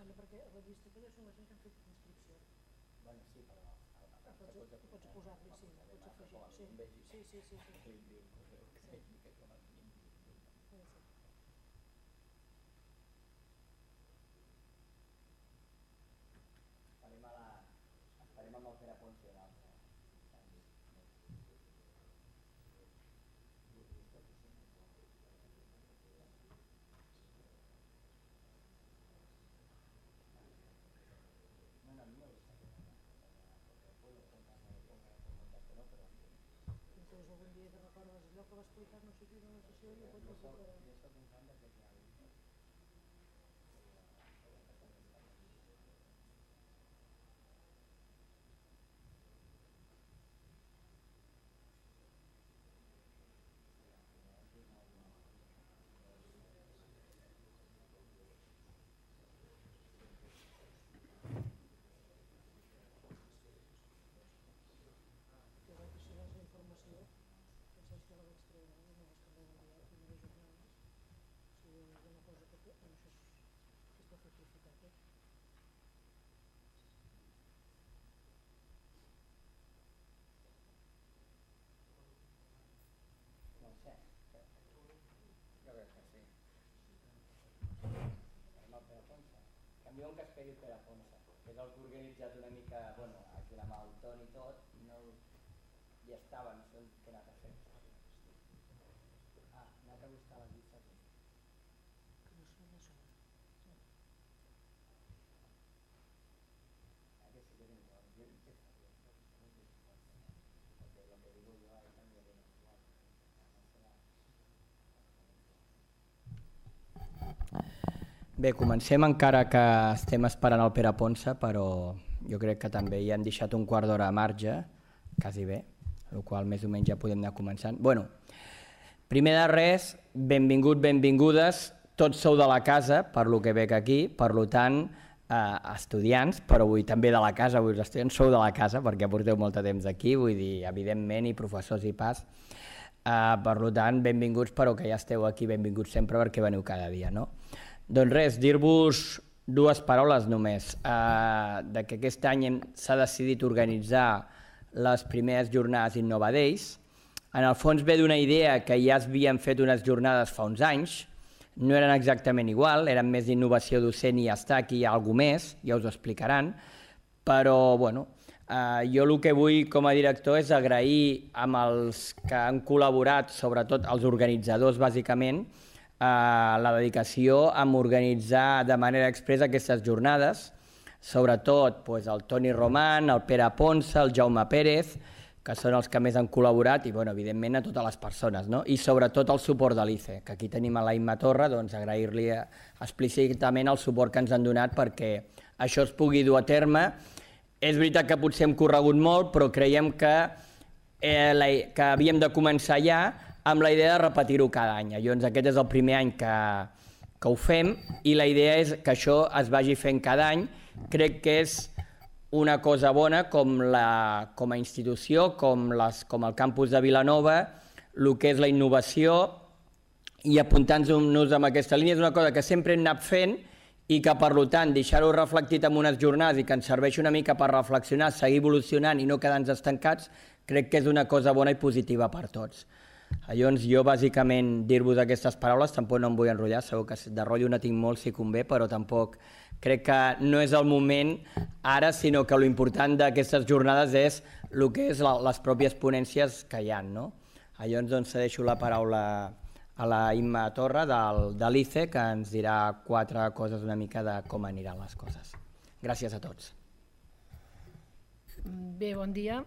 posar-li perquè a la llista aquella són la gent que han fet inscripció. Bueno, sí, però pots posar-li, sí, pots afegir. Sí. Que li envio un correu que com a mínim. Esperem amb el Pere Ponce i l'altre. Entonces algun dia que recordes allò que va explicar no sé qui en la sessió i ho pots dir que... Jo soc un fan de que Canviem que esperi el Pere Ponce, que és el que ha organitzat una mica, bueno, aquí amb el Toni i tot, no hi estava, no sé què ha anat a fer. Ha anat a buscar les llistes. Que no sona sola. Que sí que és igual, jo què faria, porque lo que digo yo ahí también viene igual. Bé, comencem encara que estem esperant el Pere Ponce, però jo crec que també hi han deixat un quart d'hora a marge, quasi bé, el qual més o menys ja podem anar començant. Bueno, primer de res, benvinguts, benvingudes, tots sou de la casa, per lo que veig aquí, per tant, estudiants, però avui també de la casa, avui els estudiants sou de la casa perquè porteu molt de temps aquí, vull dir, evidentment, i professors i pas. Per tant, benvinguts, però que ja esteu aquí, benvinguts sempre perquè veniu cada dia, no? Doncs res, dir-vos dues paroles només, de que aquest any s'ha decidit organitzar les primeres jornades Innova Days. En el fons ve d'una idea que ja s'havien fet unes jornades fa uns anys, no eren exactament igual, eren més d'innovació docent i ja està, aquí hi ha alguna més, ja us ho explicaran, però bueno, jo el que vull com a director és agrair amb els que han col·laborat, sobretot els organitzadors bàsicament, la dedicació a organitzar de manera expressa aquestes jornades, sobretot el Toni Roman, el Pere Ponce, el Jaume Pérez, que són els que més han col·laborat i evidentment a totes les persones, i sobretot el suport de l'ICE, que aquí tenim a la Imma Torra, agrair-li explícitament el suport que ens han donat perquè això es pugui dur a terme. És veritat que potser hem corregut molt, però creiem que havíem de començar ja amb la idea de repetir-ho cada any. Llavors aquest és el primer any que ho fem i la idea és que això es vagi fent cada any. Crec que és una cosa bona com a institució, com el campus de Vilanova, el que és la innovació i apuntant-nos en aquesta línia és una cosa que sempre hem anat fent i que per tant deixar-ho reflectit en unes jornades i que ens serveixi una mica per reflexionar, seguir evolucionant i no quedar-nos estancats, crec que és una cosa bona i positiva per tots. Llavors jo bàsicament dir-vos aquestes paraules, tampoc no em vull enrotllar, segur que de rotllo no tinc molt si convé, però tampoc crec que no és el moment ara, sinó que l'important d'aquestes jornades és el que és les pròpies ponències que hi ha. Llavors cedeixo la paraula a la Imma Torra de l'ICE, que ens dirà 4 coses una mica de com aniran les coses. Gràcies a tots. Bé, bon dia.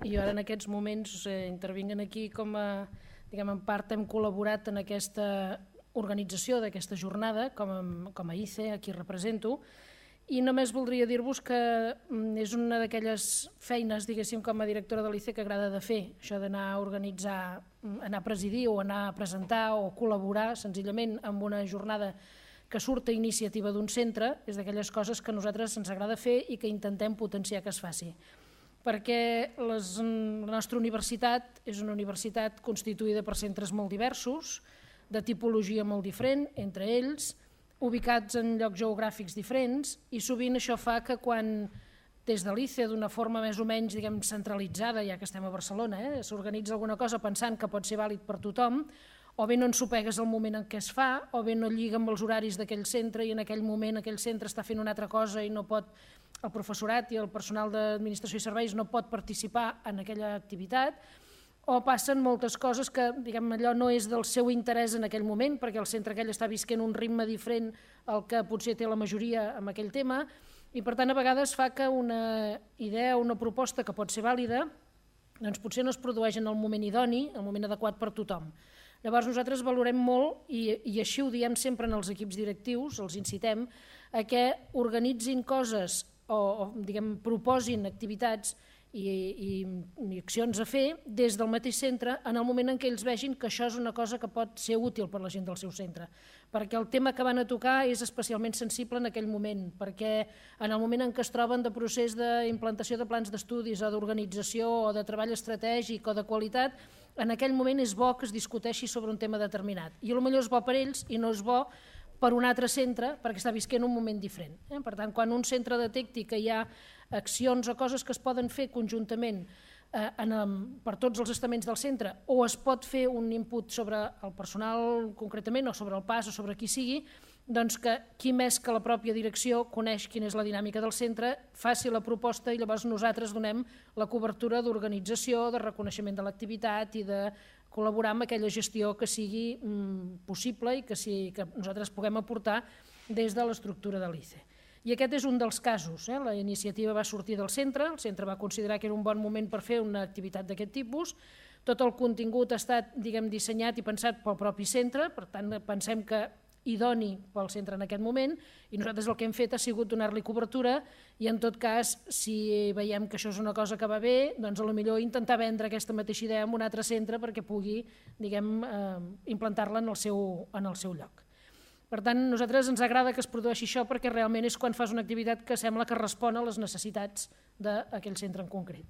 I ara en aquests moments intervinguen aquí com a, en part hem col·laborat en aquesta organització d'aquesta jornada com a ICE, aquí represento, i només voldria dir-vos que és una d'aquelles feines, diguéssim, com a directora de l'ICE que agrada de fer, això d'anar a organitzar, anar a presidir o anar a presentar o col·laborar senzillament amb una jornada que surt a iniciativa d'un centre, és d'aquelles coses que a nosaltres ens agrada fer i que intentem potenciar que es faci. Perquè la nostra universitat és una universitat constituïda per centres molt diversos, de tipologia molt diferent entre ells, ubicats en llocs geogràfics diferents i sovint això fa que quan des de l'ICE, d'una forma més o menys centralitzada, ja que estem a Barcelona, s'organitza alguna cosa pensant que pot ser vàlid per tothom, o bé no ensopegues el moment en què es fa, o bé no lliga amb els horaris d'aquell centre i en aquell moment aquell centre està fent una altra cosa i no pot, el professorat i el personal d'administració i serveis no pot participar en aquella activitat, o passen moltes coses que allò no és del seu interès en aquell moment perquè el centre aquell està visquent un ritme diferent al que potser té la majoria amb aquell tema, i per tant a vegades fa que una idea o una proposta que pot ser vàlida doncs potser no es produeix en el moment idoni, el moment adequat per tothom. Llavors nosaltres valorem molt, i així ho diem sempre en els equips directius, els incitem a que organitzin coses o proposin activitats i accions a fer des del mateix centre en el moment en què ells vegin que això és una cosa que pot ser útil per la gent del seu centre, perquè el tema que van a tocar és especialment sensible en aquell moment, perquè en el moment en què es troben de procés d'implantació de plans d'estudis o d'organització o de treball estratègic o de qualitat, en aquell moment és bo que es discuteixi sobre un tema determinat i potser és bo per ells i no és bo per un altre centre perquè està visquent un moment diferent. Per tant, quan un centre detecti que hi ha accions o coses que es poden fer conjuntament per tots els estaments del centre o es pot fer un input sobre el personal concretament o sobre el PAS o sobre qui sigui, doncs que qui més que la pròpia direcció coneix quina és la dinàmica del centre, faci la proposta i llavors nosaltres donem la cobertura d'organització, de reconeixement de l'activitat i de col·laborar amb aquella gestió que sigui possible i que nosaltres puguem aportar des de l'estructura de l'ICE. I aquest és un dels casos. La iniciativa va sortir del centre, el centre va considerar que era un bon moment per fer una activitat d'aquest tipus, tot el contingut ha estat dissenyat i pensat pel propi centre, per tant pensem que idoni pel centre en aquest moment i nosaltres el que hem fet ha sigut donar-li cobertura i en tot cas si veiem que això és una cosa que va bé doncs potser intentar vendre aquesta mateixa idea en un altre centre perquè pugui implantar-la en el seu lloc. Per tant, a nosaltres ens agrada que es produeixi això perquè realment és quan fas una activitat que sembla que respon a les necessitats d'aquell centre en concret.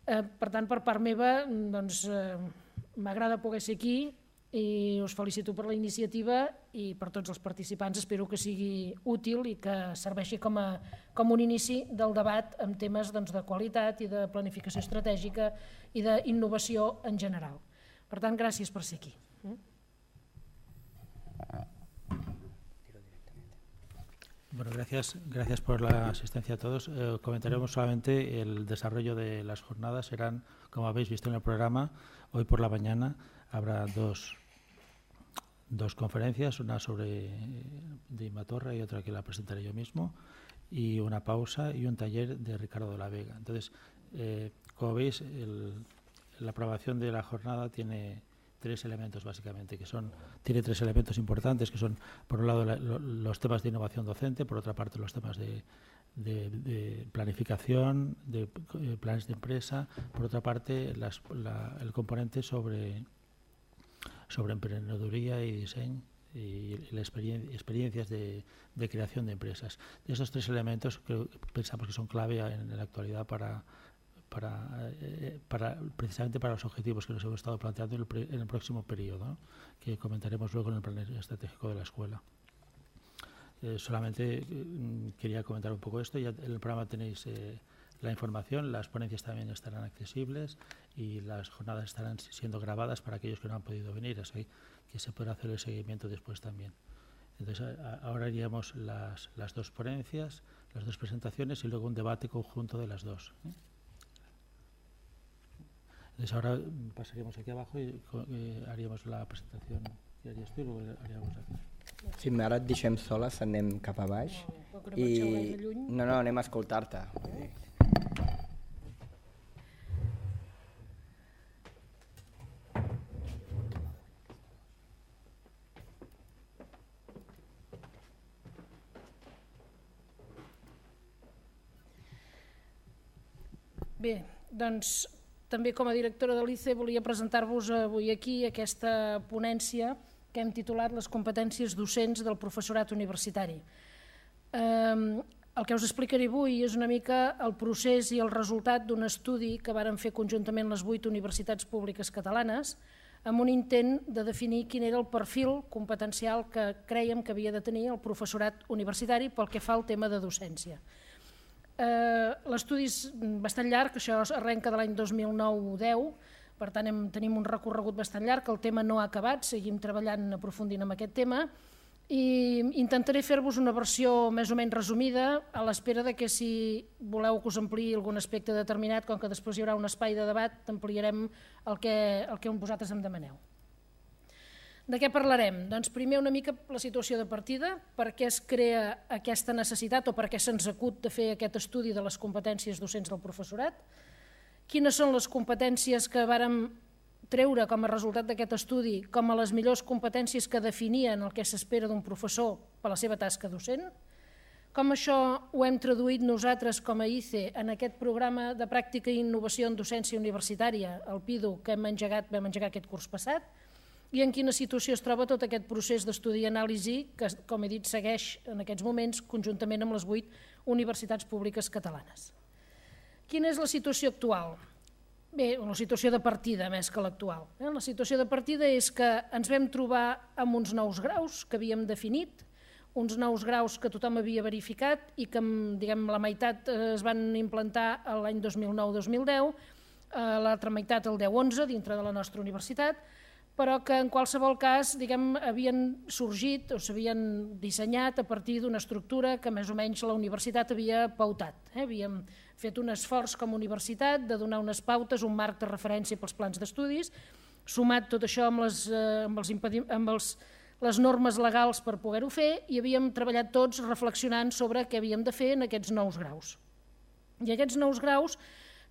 Per tant, per part meva, m'agrada poder ser aquí i us felicito per la iniciativa i per tots els participants espero que sigui útil i que serveixi com un inici del debat en temes de qualitat i de planificació estratègica i d'innovació en general. Per tant, gràcies per ser aquí. Bueno, gracias por la asistencia a todos. Comentaremos solamente el desarrollo de las jornadas. Serán, como habéis visto en el programa, hoy por la mañana habrá dos conferencias, una sobre de Imatorra y otra que la presentaré yo mismo, y una pausa y un taller de Ricardo de la Vega. Entonces, como veis, la aprobación de la jornada tiene tres elementos básicamente, tiene tres elementos importantes que son, por un lado, los temas de innovación docente, por otra parte, los temas de planificación, de planes de empresa, por otra parte, el componente sobre emprendeduría y diseño y experiencias de creación de empresas. Esos tres elementos que pensamos que son clave en la actualidad precisamente para los objetivos que nos hemos estado planteando en el próximo periodo, ¿no? Que comentaremos luego en el plan estratégico de la escuela. Solamente quería comentar un poco esto. Ya en el programa tenéis la información, las ponencias también estarán accesibles y las jornadas estarán siendo grabadas para aquellos que no han podido venir, así que se podrá hacer el seguimiento después también. Entonces, ahora haríamos las dos ponencias, las dos presentaciones y luego un debate conjunto de las dos. Entonces, ahora pasaríamos aquí abajo y haríamos la presentación. ¿Qué harías tú? Luego haríamos aquí. Sí, ara et deixem soles, anem cap a baix. No, anem a escoltar-te. Bé, doncs també com a directora de l'ICE volia presentar-vos avui aquí aquesta ponència que hem titulat Les competències docents del professorat universitari. El que us explicaré avui és una mica el procés i el resultat d'un estudi que varen fer conjuntament les 8 universitats públiques catalanes amb un intent de definir quin era el perfil competencial que crèiem que havia de tenir el professorat universitari pel que fa al tema de docència. L'estudi és bastant llarg, això arrenca de l'any 2009-10, per tant tenim un recorregut bastant llarg, el tema no ha acabat, seguim treballant, aprofundint en aquest tema, i intentaré fer-vos una versió més o menys resumida a l'espera que si voleu que us ampliï algun aspecte determinat, com que després hi haurà un espai de debat, ampliarem el que vosaltres em demaneu. De què parlarem? Doncs primer una mica la situació de partida, per què es crea aquesta necessitat o per què se'ns acut de fer aquest estudi de les competències docents del professorat, quines són les competències que vàrem treure com a resultat d'aquest estudi com a les millors competències que definien el que s'espera d'un professor per la seva tasca docent, com això ho hem traduït nosaltres com a ICE en aquest programa de pràctica i innovació en docència universitària, el PIDO, que vam engegar aquest curs passat, i en quina situació es troba tot aquest procés d'estudi i anàlisi que, com he dit, segueix en aquests moments conjuntament amb les 8 universitats públiques catalanes. Quina és la situació actual? Bé, la situació de partida més que l'actual. La situació de partida és que ens vam trobar amb uns nous graus que havíem definit, uns nous graus que tothom havia verificat i que la meitat es van implantar l'any 2009-2010, l'altra meitat el 10-11 dintre de la nostra universitat, però que en qualsevol cas havien sorgit o s'havien dissenyat a partir d'una estructura que més o menys la universitat havia pautat. Havíem fet un esforç com a universitat de donar unes pautes, un marc de referència pels plans d'estudis, sumat tot això amb les normes legals per poder-ho fer, i havíem treballat tots reflexionant sobre què havíem de fer en aquests nous graus. I aquests nous graus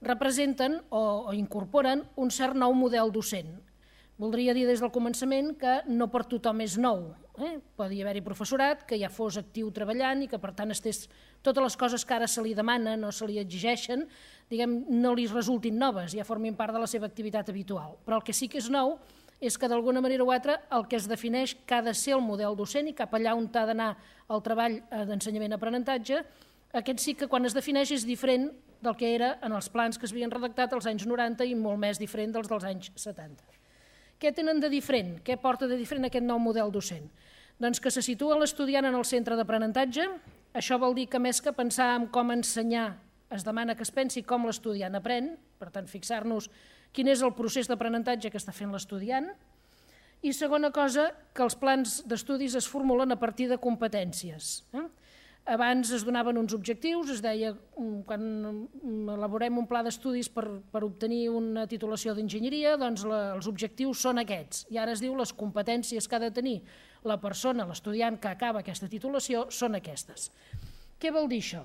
representen o incorporen un cert nou model docent. Voldria dir des del començament que no per tothom és nou. Podia haver-hi professorat que ja fos actiu treballant i que per tant totes les coses que ara se li demanen o se li exigeixen no li resultin noves, ja formin part de la seva activitat habitual. Però el que sí que és nou és que d'alguna manera o altra el que es defineix que ha de ser el model docent i cap allà on ha d'anar el treball d'ensenyament-aprenentatge, aquest sí que quan es defineix és diferent del que era en els plans que s'havien redactat als anys 90 i molt més diferent dels anys 70. Què tenen de diferent? Què porta de diferent aquest nou model docent? Doncs que se situa l'estudiant en el centre d'aprenentatge. Això vol dir que més que pensar en com ensenyar, es demana que es pensi com l'estudiant aprèn, per tant fixar-nos quin és el procés d'aprenentatge que està fent l'estudiant. I segona cosa, que els plans d'estudis es formulen a partir de competències. Abans es donaven uns objectius, es deia quan elaborem un pla d'estudis per obtenir una titulació d'enginyeria, doncs els objectius són aquests. I ara es diu les competències que ha de tenir la persona, l'estudiant que acaba aquesta titulació, són aquestes. Què vol dir això?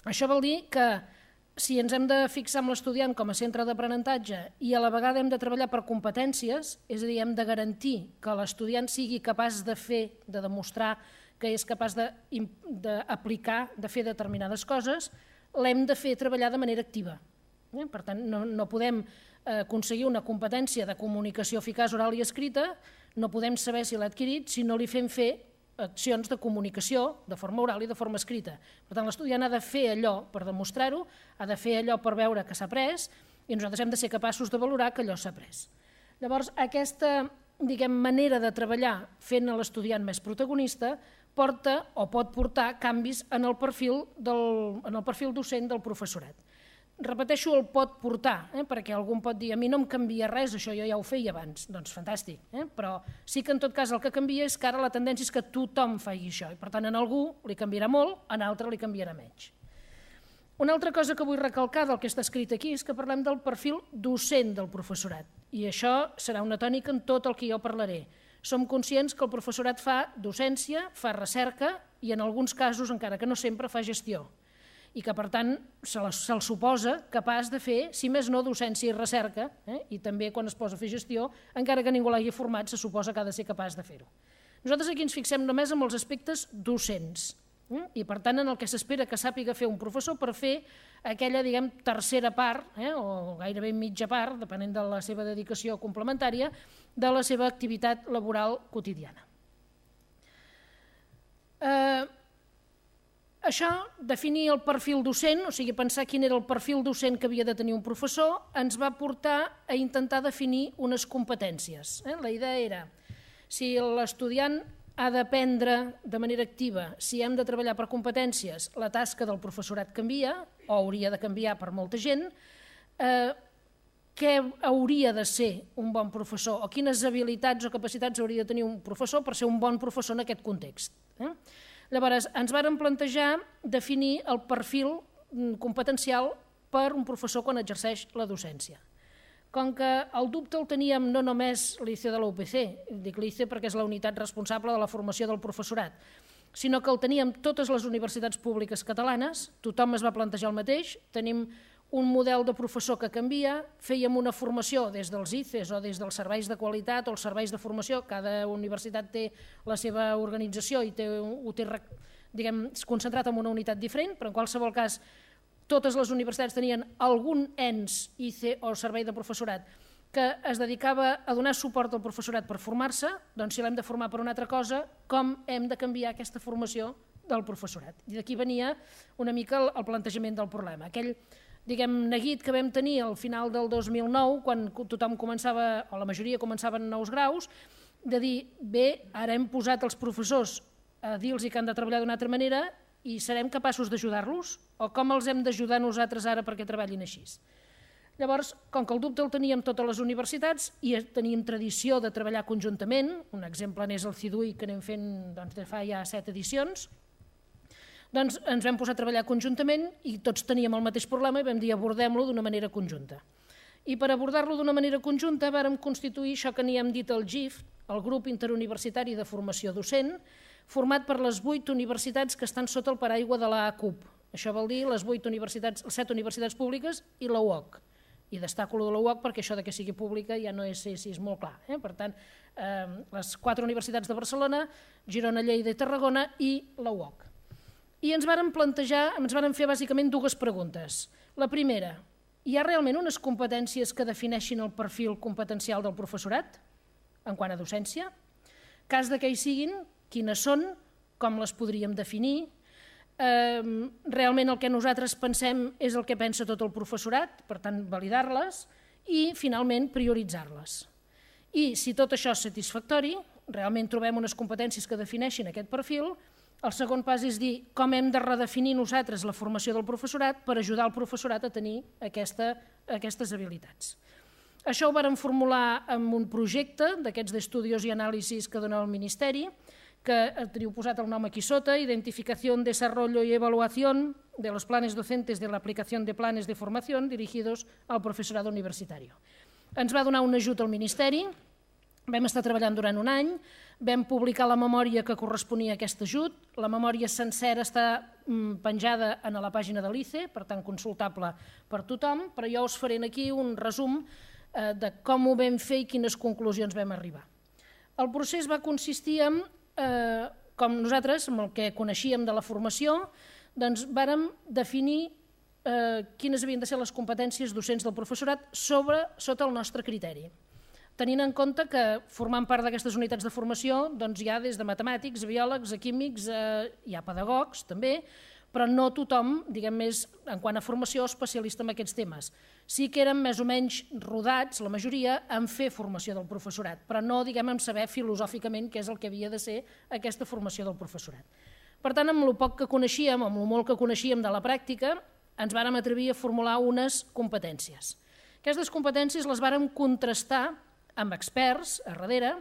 Això vol dir que si ens hem de fixar en l'estudiant com a centre d'aprenentatge i a la vegada hem de treballar per competències, és a dir, hem de garantir que l'estudiant sigui capaç de fer, de demostrar que és capaç d'aplicar, de fer determinades coses, l'hem de fer treballar de manera activa. Per tant, no podem aconseguir una competència de comunicació eficaç oral i escrita, no podem saber si l'ha adquirit si no li fem fer accions de comunicació de forma oral i de forma escrita. Per tant, l'estudiant ha de fer allò per demostrar-ho, ha de fer allò per veure que s'ha après i nosaltres hem de ser capaços de valorar que allò s'ha après. Llavors, aquesta manera de treballar fent a l'estudiant més protagonista porta o pot portar canvis en el perfil docent del professorat. Repeteixo el pot portar, perquè algú pot dir a mi no em canvia res, això jo ja ho feia abans. Doncs fantàstic, però sí que en tot cas el que canvia és que ara la tendència és que tothom faci això i per tant a algú li canviarà molt, a l'altre li canviarà menys. Una altra cosa que vull recalcar del que està escrit aquí és que parlem del perfil docent del professorat i això serà una tònica en tot el que jo parlaré. Som conscients que el professorat fa docència, fa recerca i en alguns casos, encara que no sempre, fa gestió i que per tant se'l suposa capaç de fer, si més no, docència i recerca i també quan es posa a fer gestió, encara que ningú l'hagi format, se suposa que ha de ser capaç de fer-ho. Nosaltres aquí ens fixem només en els aspectes docents i per tant en el que s'espera que sàpiga fer un professor per fer aquella, tercera part o gairebé mitja part, depenent de la seva dedicació complementària, de la seva activitat laboral quotidiana. Això, definir el perfil docent, o sigui, pensar quin era el perfil docent que havia de tenir un professor, ens va portar a intentar definir unes competències. La idea era, si l'estudiant ha d'aprendre de manera activa, si hem de treballar per competències, la tasca del professorat canvia, o hauria de canviar per molta gent, què hauria de ser un bon professor, o quines habilitats o capacitats hauria de tenir un professor per ser un bon professor en aquest context. Llavors, ens vàrem plantejar definir el perfil competencial per un professor quan exerceix la docència. Com que el dubte el teníem no només l'ICE de la UPC, dic l'ICE perquè és la unitat responsable de la formació del professorat, sinó que el teníem totes les universitats públiques catalanes, tothom es va plantejar el mateix, tenim un model de professor que canvia, fèiem una formació des dels ICES o des dels serveis de qualitat o els serveis de formació, cada universitat té la seva organització i ho té concentrat en una unitat diferent, però en qualsevol cas totes les universitats tenien algun ens ICE o servei de professorat que es dedicava a donar suport al professorat per formar-se, doncs si l'hem de formar per una altra cosa, com hem de canviar aquesta formació del professorat. I d'aquí venia una mica el plantejament del problema. Aquell neguit que vam tenir al final del 2009, quan tothom començava, o la majoria començaven nous graus, de dir, bé, ara hem posat els professors a dir-los que han de treballar d'una altra manera i serem capaços d'ajudar-los? O com els hem d'ajudar nosaltres ara perquè treballin així? Llavors, com que el dubte el teníem totes les universitats i teníem tradició de treballar conjuntament, un exemple n'és el CIDUI que anem fent de fa ja 7 edicions, doncs ens vam posar a treballar conjuntament i tots teníem el mateix problema i vam dir abordem-lo d'una manera conjunta. I per abordar-lo d'una manera conjunta vàrem constituir això que n'hi hem dit el GIF, el Grup Interuniversitari de Formació Docent, format per les 8 universitats que estan sota el paraigua de la ACUP. Això vol dir les 7 universitats públiques i la UOC. I destaco lo de la UOC perquè això que sigui pública ja no és molt clar. Per tant, les 4 universitats de Barcelona, Girona, Lleida i Tarragona i la UOC. I ens vàrem fer bàsicament 2 preguntes. La primera, hi ha realment unes competències que defineixin el perfil competencial del professorat en quant a docència? Cas que hi siguin, quines són, com les podríem definir? Realment el que nosaltres pensem és el que pensa tot el professorat, per tant validar-les i finalment prioritzar-les. I si tot això és satisfactori, realment trobem unes competències que defineixin aquest perfil, el segon pas és dir com hem de redefinir nosaltres la formació del professorat per ajudar el professorat a tenir aquestes habilitats. Això ho vàrem formular en un projecte d'aquests d'estudios i anàlisis que dona el Ministeri, que teniu posat el nom aquí sota, Identificación, Desarrollo y Evaluación de los planes docentes de la aplicación de planes de formación dirigidos al profesorado universitario. Ens va donar un ajut al Ministeri, vam estar treballant durant un any, vam publicar la memòria que corresponia a aquest ajut, la memòria sencera està penjada a la pàgina de l'ICE, per tant consultable per tothom, però jo us faré aquí un resum de com ho vam fer i quines conclusions vam arribar. El procés va consistir en, com nosaltres, amb el que coneixíem de la formació, doncs vàrem definir quines havien de ser les competències docents del professorat sota el nostre criteri, tenint en compte que formant part d'aquestes unitats de formació hi ha des de matemàtics, biòlegs, químics, hi ha pedagogs també, però no tothom, diguem més, en quant a formació, especialista en aquests temes. Sí que érem més o menys rodats, la majoria, en fer formació del professorat, però no, diguem, en saber filosòficament què és el que havia de ser aquesta formació del professorat. Per tant, amb el poc que coneixíem, amb el molt que coneixíem de la pràctica, ens vàrem atrevir a formular unes competències. Aquestes competències les vàrem contrastar amb experts a darrere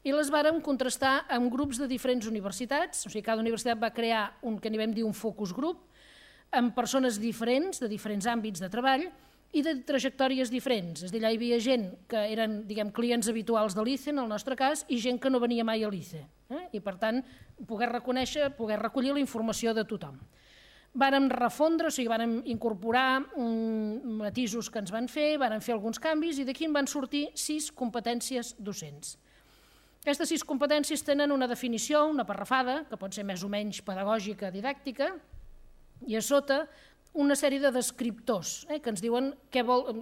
i les vàrem contrastar amb grups de diferents universitats, o sigui, cada universitat va crear un que n'hi vam dir un focus group, amb persones diferents, de diferents àmbits de treball i de trajectòries diferents. És a dir, allà hi havia gent que eren, diguem, clients habituals de l'ICE, en el nostre cas, i gent que no venia mai a l'ICE. I, per tant, poder reconèixer, poder recollir la informació de tothom. Vàrem refondre, o sigui, vàrem incorporar matisos que ens van fer, vàrem fer alguns canvis i d'aquí en van sortir 6 competències docents. Aquestes 6 competències tenen una definició, una parrafada, que pot ser més o menys pedagògica, didàctica, i a sota una sèrie de descriptors que ens diuen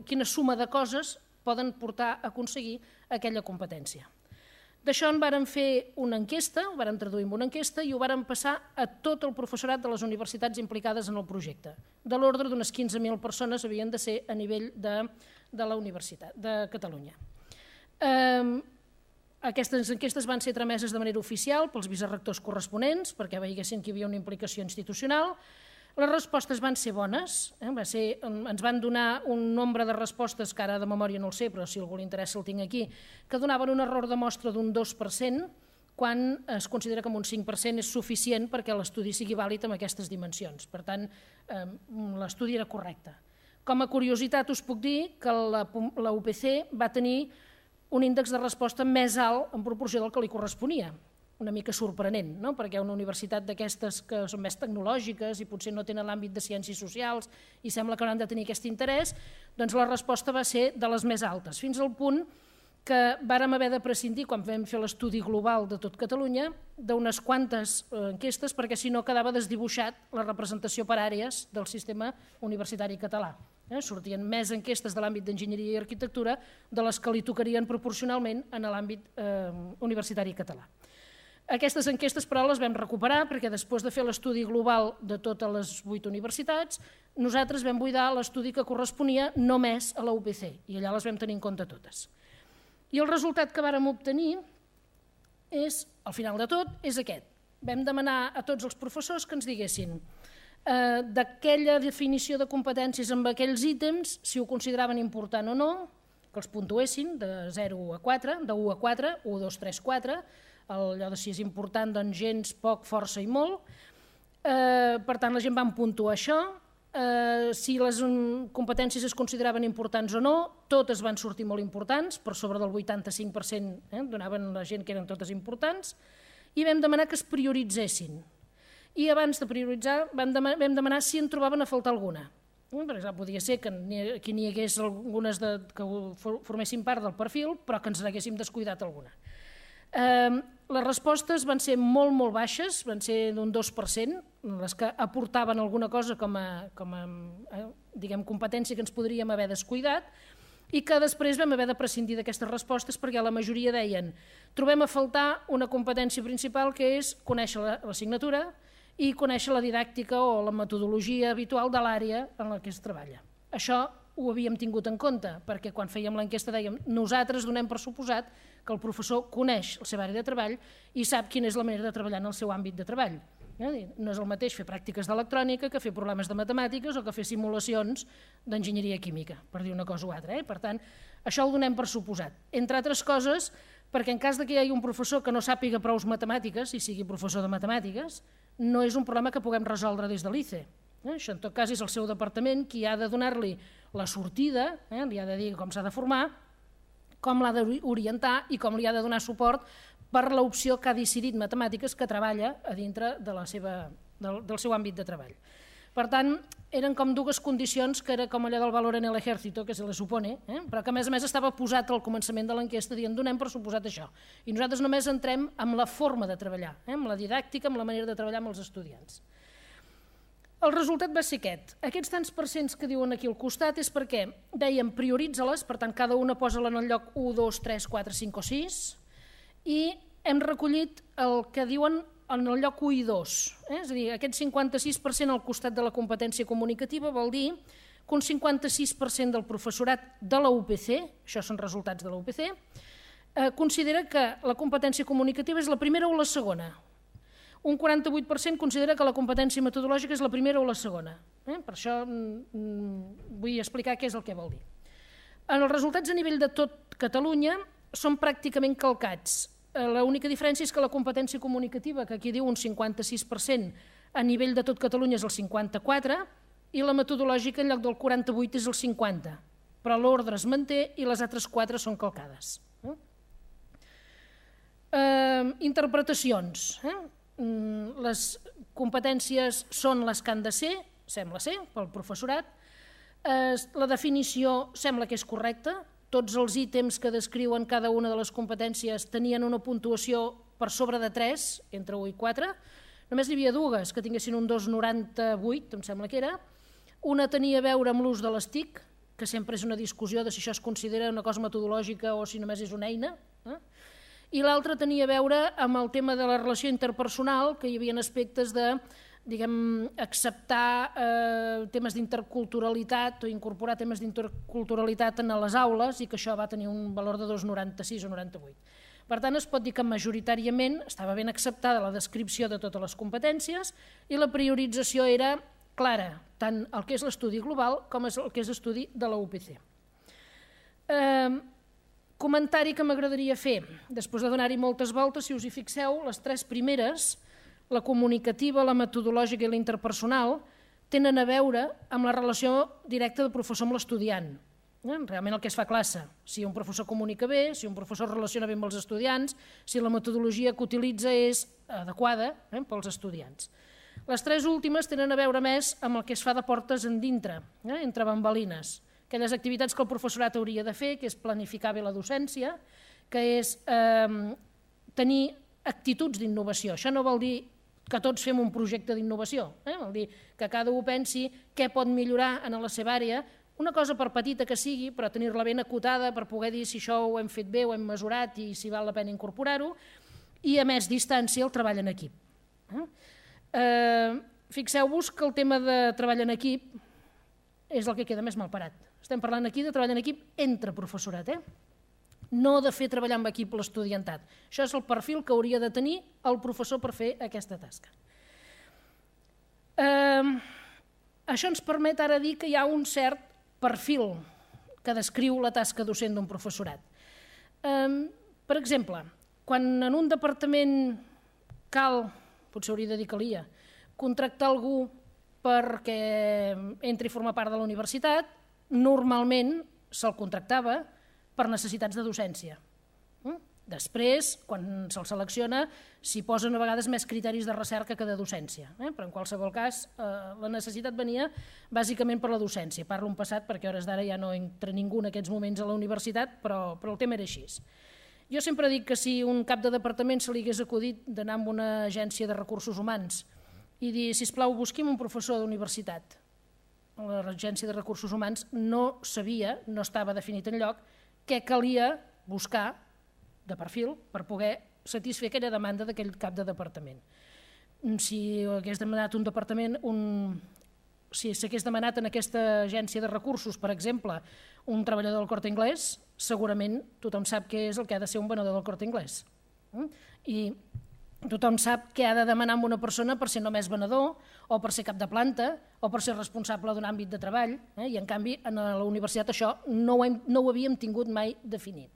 quina suma de coses poden portar a aconseguir aquella competència. D'això en vàrem fer una enquesta, ho vàrem traduir en una enquesta i ho vàrem passar a tot el professorat de les universitats implicades en el projecte. De l'ordre d'unes 15.000 persones havien de ser a nivell de la Universitat de Catalunya. Aquestes enquestes van ser trameses de manera oficial pels vicerectors corresponents perquè veiessin que hi havia una implicació institucional. Les respostes van ser bones, ens van donar un nombre de respostes que ara de memòria no el sé, però si a algú li interessa el tinc aquí, que donaven un error de mostra d'un 2%, quan es considera que un 5% és suficient perquè l'estudi sigui vàlid amb aquestes dimensions. Per tant, l'estudi era correcte. Com a curiositat us puc dir que la UPC va tenir un índex de resposta més alt en proporció del que li corresponia. Una mica sorprenent, no? Perquè una universitat d'aquestes que són més tecnològiques i potser no tenen l'àmbit de ciències socials i sembla que no han de tenir aquest interès, doncs la resposta va ser de les més altes, fins al punt que vàrem haver de prescindir, quan vam fer l'estudi global de tot Catalunya, d'unes quantes enquestes, perquè si no quedava desdibuixat la representació per àrees del sistema universitari català. Sortien més enquestes de l'àmbit d'enginyeria i arquitectura de les que li tocarien proporcionalment en l'àmbit universitari català. Aquestes enquestes, però, les vam recuperar perquè després de fer l'estudi global de totes les 8 universitats, nosaltres vam buidar l'estudi que corresponia només a la UPC i allà les vam tenir en compte totes. I el resultat que vàrem obtenir és, al final de tot, és aquest. Vam demanar a tots els professors que ens diguessin d'aquella definició de competències amb aquells ítems, si ho consideraven important o no, que els puntuessin de 0 a 4, de 1 a 4, 1, 2, 3, 4, allò de si és important, doncs gens, poc, força i molt. Per tant, la gent va puntuar això. Si les competències es consideraven importants o no, totes van sortir molt importants, per sobre del 85% donaven la gent que eren totes importants, i vam demanar que es prioritzessin. I abans de prioritzar vam demanar si en trobaven a faltar alguna. Per exemple, podia ser que aquí n'hi hagués algunes que formessin part del perfil, però que ens n'haguéssim descuidat alguna. Les respostes van ser molt, molt baixes, van ser d'un 2%, les que aportaven alguna cosa com a competència que ens podríem haver descuidat, i que després vam haver de prescindir d'aquestes respostes perquè la majoria deien trobem a faltar una competència principal que és conèixer l'assignatura i conèixer la didàctica o la metodologia habitual de l'àrea en la que es treballa. Això ho havíem tingut en compte, perquè quan fèiem l'enquesta dèiem nosaltres donem per suposat que el professor coneix la seva àrea de treball i sap quina és la manera de treballar en el seu àmbit de treball. No és el mateix fer pràctiques d'electrònica que fer problemes de matemàtiques o que fer simulacions d'enginyeria química, per dir una cosa o altra. Per tant, això ho donem per suposat. Entre altres coses, perquè en cas que hi hagi un professor que no sàpiga prou matemàtiques i sigui professor de matemàtiques, no és un problema que puguem resoldre des de l'ICE. Això, en tot cas, és el seu departament qui ha de donar-li la sortida, li ha de dir com s'ha de formar, com l'ha d'orientar i com li ha de donar suport per l'opció que ha decidit matemàtiques que treballa a dintre del seu àmbit de treball. Per tant, eren com dues condicions que era com allò del valor en l'ejército, que se le supone, però que a més estava posat al començament de l'enquesta dient donem per suposat això. I nosaltres només entrem amb la forma de treballar, amb la didàctica, amb la manera de treballar amb els estudiants. El resultat va ser aquest. Aquests tants percents que diuen aquí al costat és perquè dèiem prioritza-les, per tant cada una posa-la en el lloc 1, 2, 3, 4, 5 o 6 i hem recollit el que diuen en el lloc 1 i 2. És a dir, aquest 56% al costat de la competència comunicativa vol dir que un 56% del professorat de la UPC, això són resultats de la UPC, considera que la competència comunicativa és la primera o la segona. Un 48% considera que la competència metodològica és la primera o la segona. Per això vull explicar què és el que vol dir. En els resultats a nivell de tot Catalunya són pràcticament calcats. L'única diferència és que la competència comunicativa, que aquí diu un 56%, a nivell de tot Catalunya és el 54%, i la metodològica en lloc del 48% és el 50%. Però l'ordre es manté i les altres 4 són calcades. Interpretacions. Les competències són les que han de ser, sembla ser, pel professorat. La definició sembla que és correcta. Tots els ítems que descriuen cada una de les competències tenien una puntuació per sobre de 3, entre 1 i 4. Només n'hi havia dues que tinguessin un 2,98, em sembla que era. Una tenia a veure amb l'ús de les TIC, que sempre és una discussió de si això es considera una cosa metodològica o si només és una eina. i l'altre tenia a veure amb el tema de la relació interpersonal, que hi havia aspectes de acceptar temes d'interculturalitat o incorporar temes d'interculturalitat en les aules, i que això va tenir un valor de 2,96 o 98. Per tant, es pot dir que majoritàriament estava ben acceptada la descripció de totes les competències i la priorització era clara, tant el que és l'estudi global com el que és l'estudi de la UPC. Comentari que m'agradaria fer, després de donar-hi moltes voltes, si us hi fixeu, les tres primeres, la comunicativa, la metodològica i la interpersonal, tenen a veure amb la relació directa del professor amb l'estudiant. Realment el que es fa a classe, si un professor comunica bé, si un professor es relaciona bé amb els estudiants, si la metodologia que utilitza és adequada pels estudiants. Les tres últimes tenen a veure més amb el que es fa de portes endintre, entre bambalines, aquelles activitats que el professorat hauria de fer, que és planificar bé la docència, que és tenir actituds d'innovació. Això no vol dir que tots fem un projecte d'innovació, vol dir que cada un pensi què pot millorar en la seva àrea, una cosa per petita que sigui, però tenir-la ben acotada per poder dir si això ho hem fet bé, ho hem mesurat i si val la pena incorporar-ho, i a més distància el treball en equip. Fixeu-vos que el tema de treball en equip és el que queda més malparat. Estem parlant aquí de treball en equip entre professorat, no de fer treballar amb equip l'estudiantat. Això és el perfil que hauria de tenir el professor per fer aquesta tasca. Això ens permet ara dir que hi ha un cert perfil que descriu la tasca docent d'un professorat. Per exemple, quan en un departament cal, potser hauria de dir calia, contractar algú perquè entri a formar part de la universitat, normalment se'l contractava per necessitats de docència. Després, quan se'l selecciona, s'hi posen a vegades més criteris de recerca que de docència, però en qualsevol cas la necessitat venia bàsicament per la docència. Parlo en passat perquè a hores d'ara ja no entra ningú en aquests moments a la universitat, però el tema era així. Jo sempre dic que si un cap de departament se li hagués acudit d'anar a una agència de recursos humans i dir, sisplau, busqui'm un professor d'universitat, l'agència de recursos humans no sabia, no estava definit enlloc, què calia buscar de perfil per poder satisfer aquella demanda d'aquell cap de departament. Si hagués demanat un departament, si s'hagués demanat en aquesta agència de recursos, per exemple, un treballador del Corte Inglés, segurament tothom sap què és el que ha de ser un venedor del Corte Inglés. I tothom sap què ha de demanar amb una persona per ser només venedor, o per ser cap de planta, o per ser responsable d'un àmbit de treball, i en canvi a la universitat això no ho havíem tingut mai definit.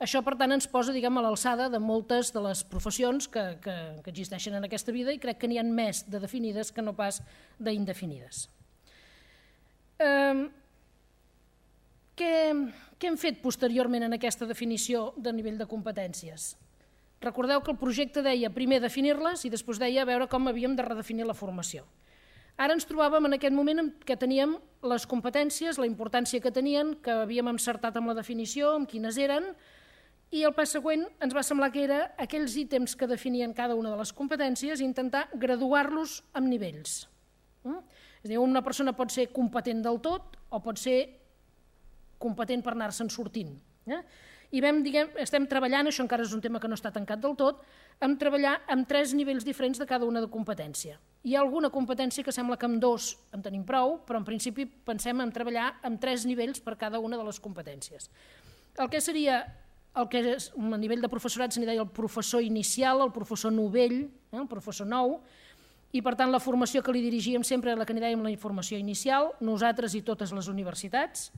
Això, per tant, ens posa a l'alçada de moltes de les professions que existeixen en aquesta vida i crec que n'hi ha més de definides que no pas d'indefinides. Què hem fet posteriorment en aquesta definició de nivell de competències? Recordeu que el projecte deia primer definir-les i després deia veure com havíem de redefinir la formació. Ara ens trobàvem en aquest moment que teníem les competències, la importància que tenien, que havíem encertat amb la definició, amb quines eren, i el pas següent ens va semblar que era aquells ítems que definien cada una de les competències i intentar graduar-los amb nivells. És a dir, una persona pot ser competent del tot o pot ser competent per anar-se'n sortint. I estem treballant, això encara és un tema que no està tancat del tot, en treballar amb 3 nivells diferents de cada una de competència. Hi ha alguna competència que sembla que amb 2 en tenim prou, però en principi pensem en treballar amb 3 nivells per cada una de les competències. El que seria el que és, a nivell de professorat se n'hi deia el professor inicial, el professor novell, el professor nou, i per tant la formació que li dirigíem sempre era la que n'hi dèiem la formació inicial, nosaltres i totes les universitats.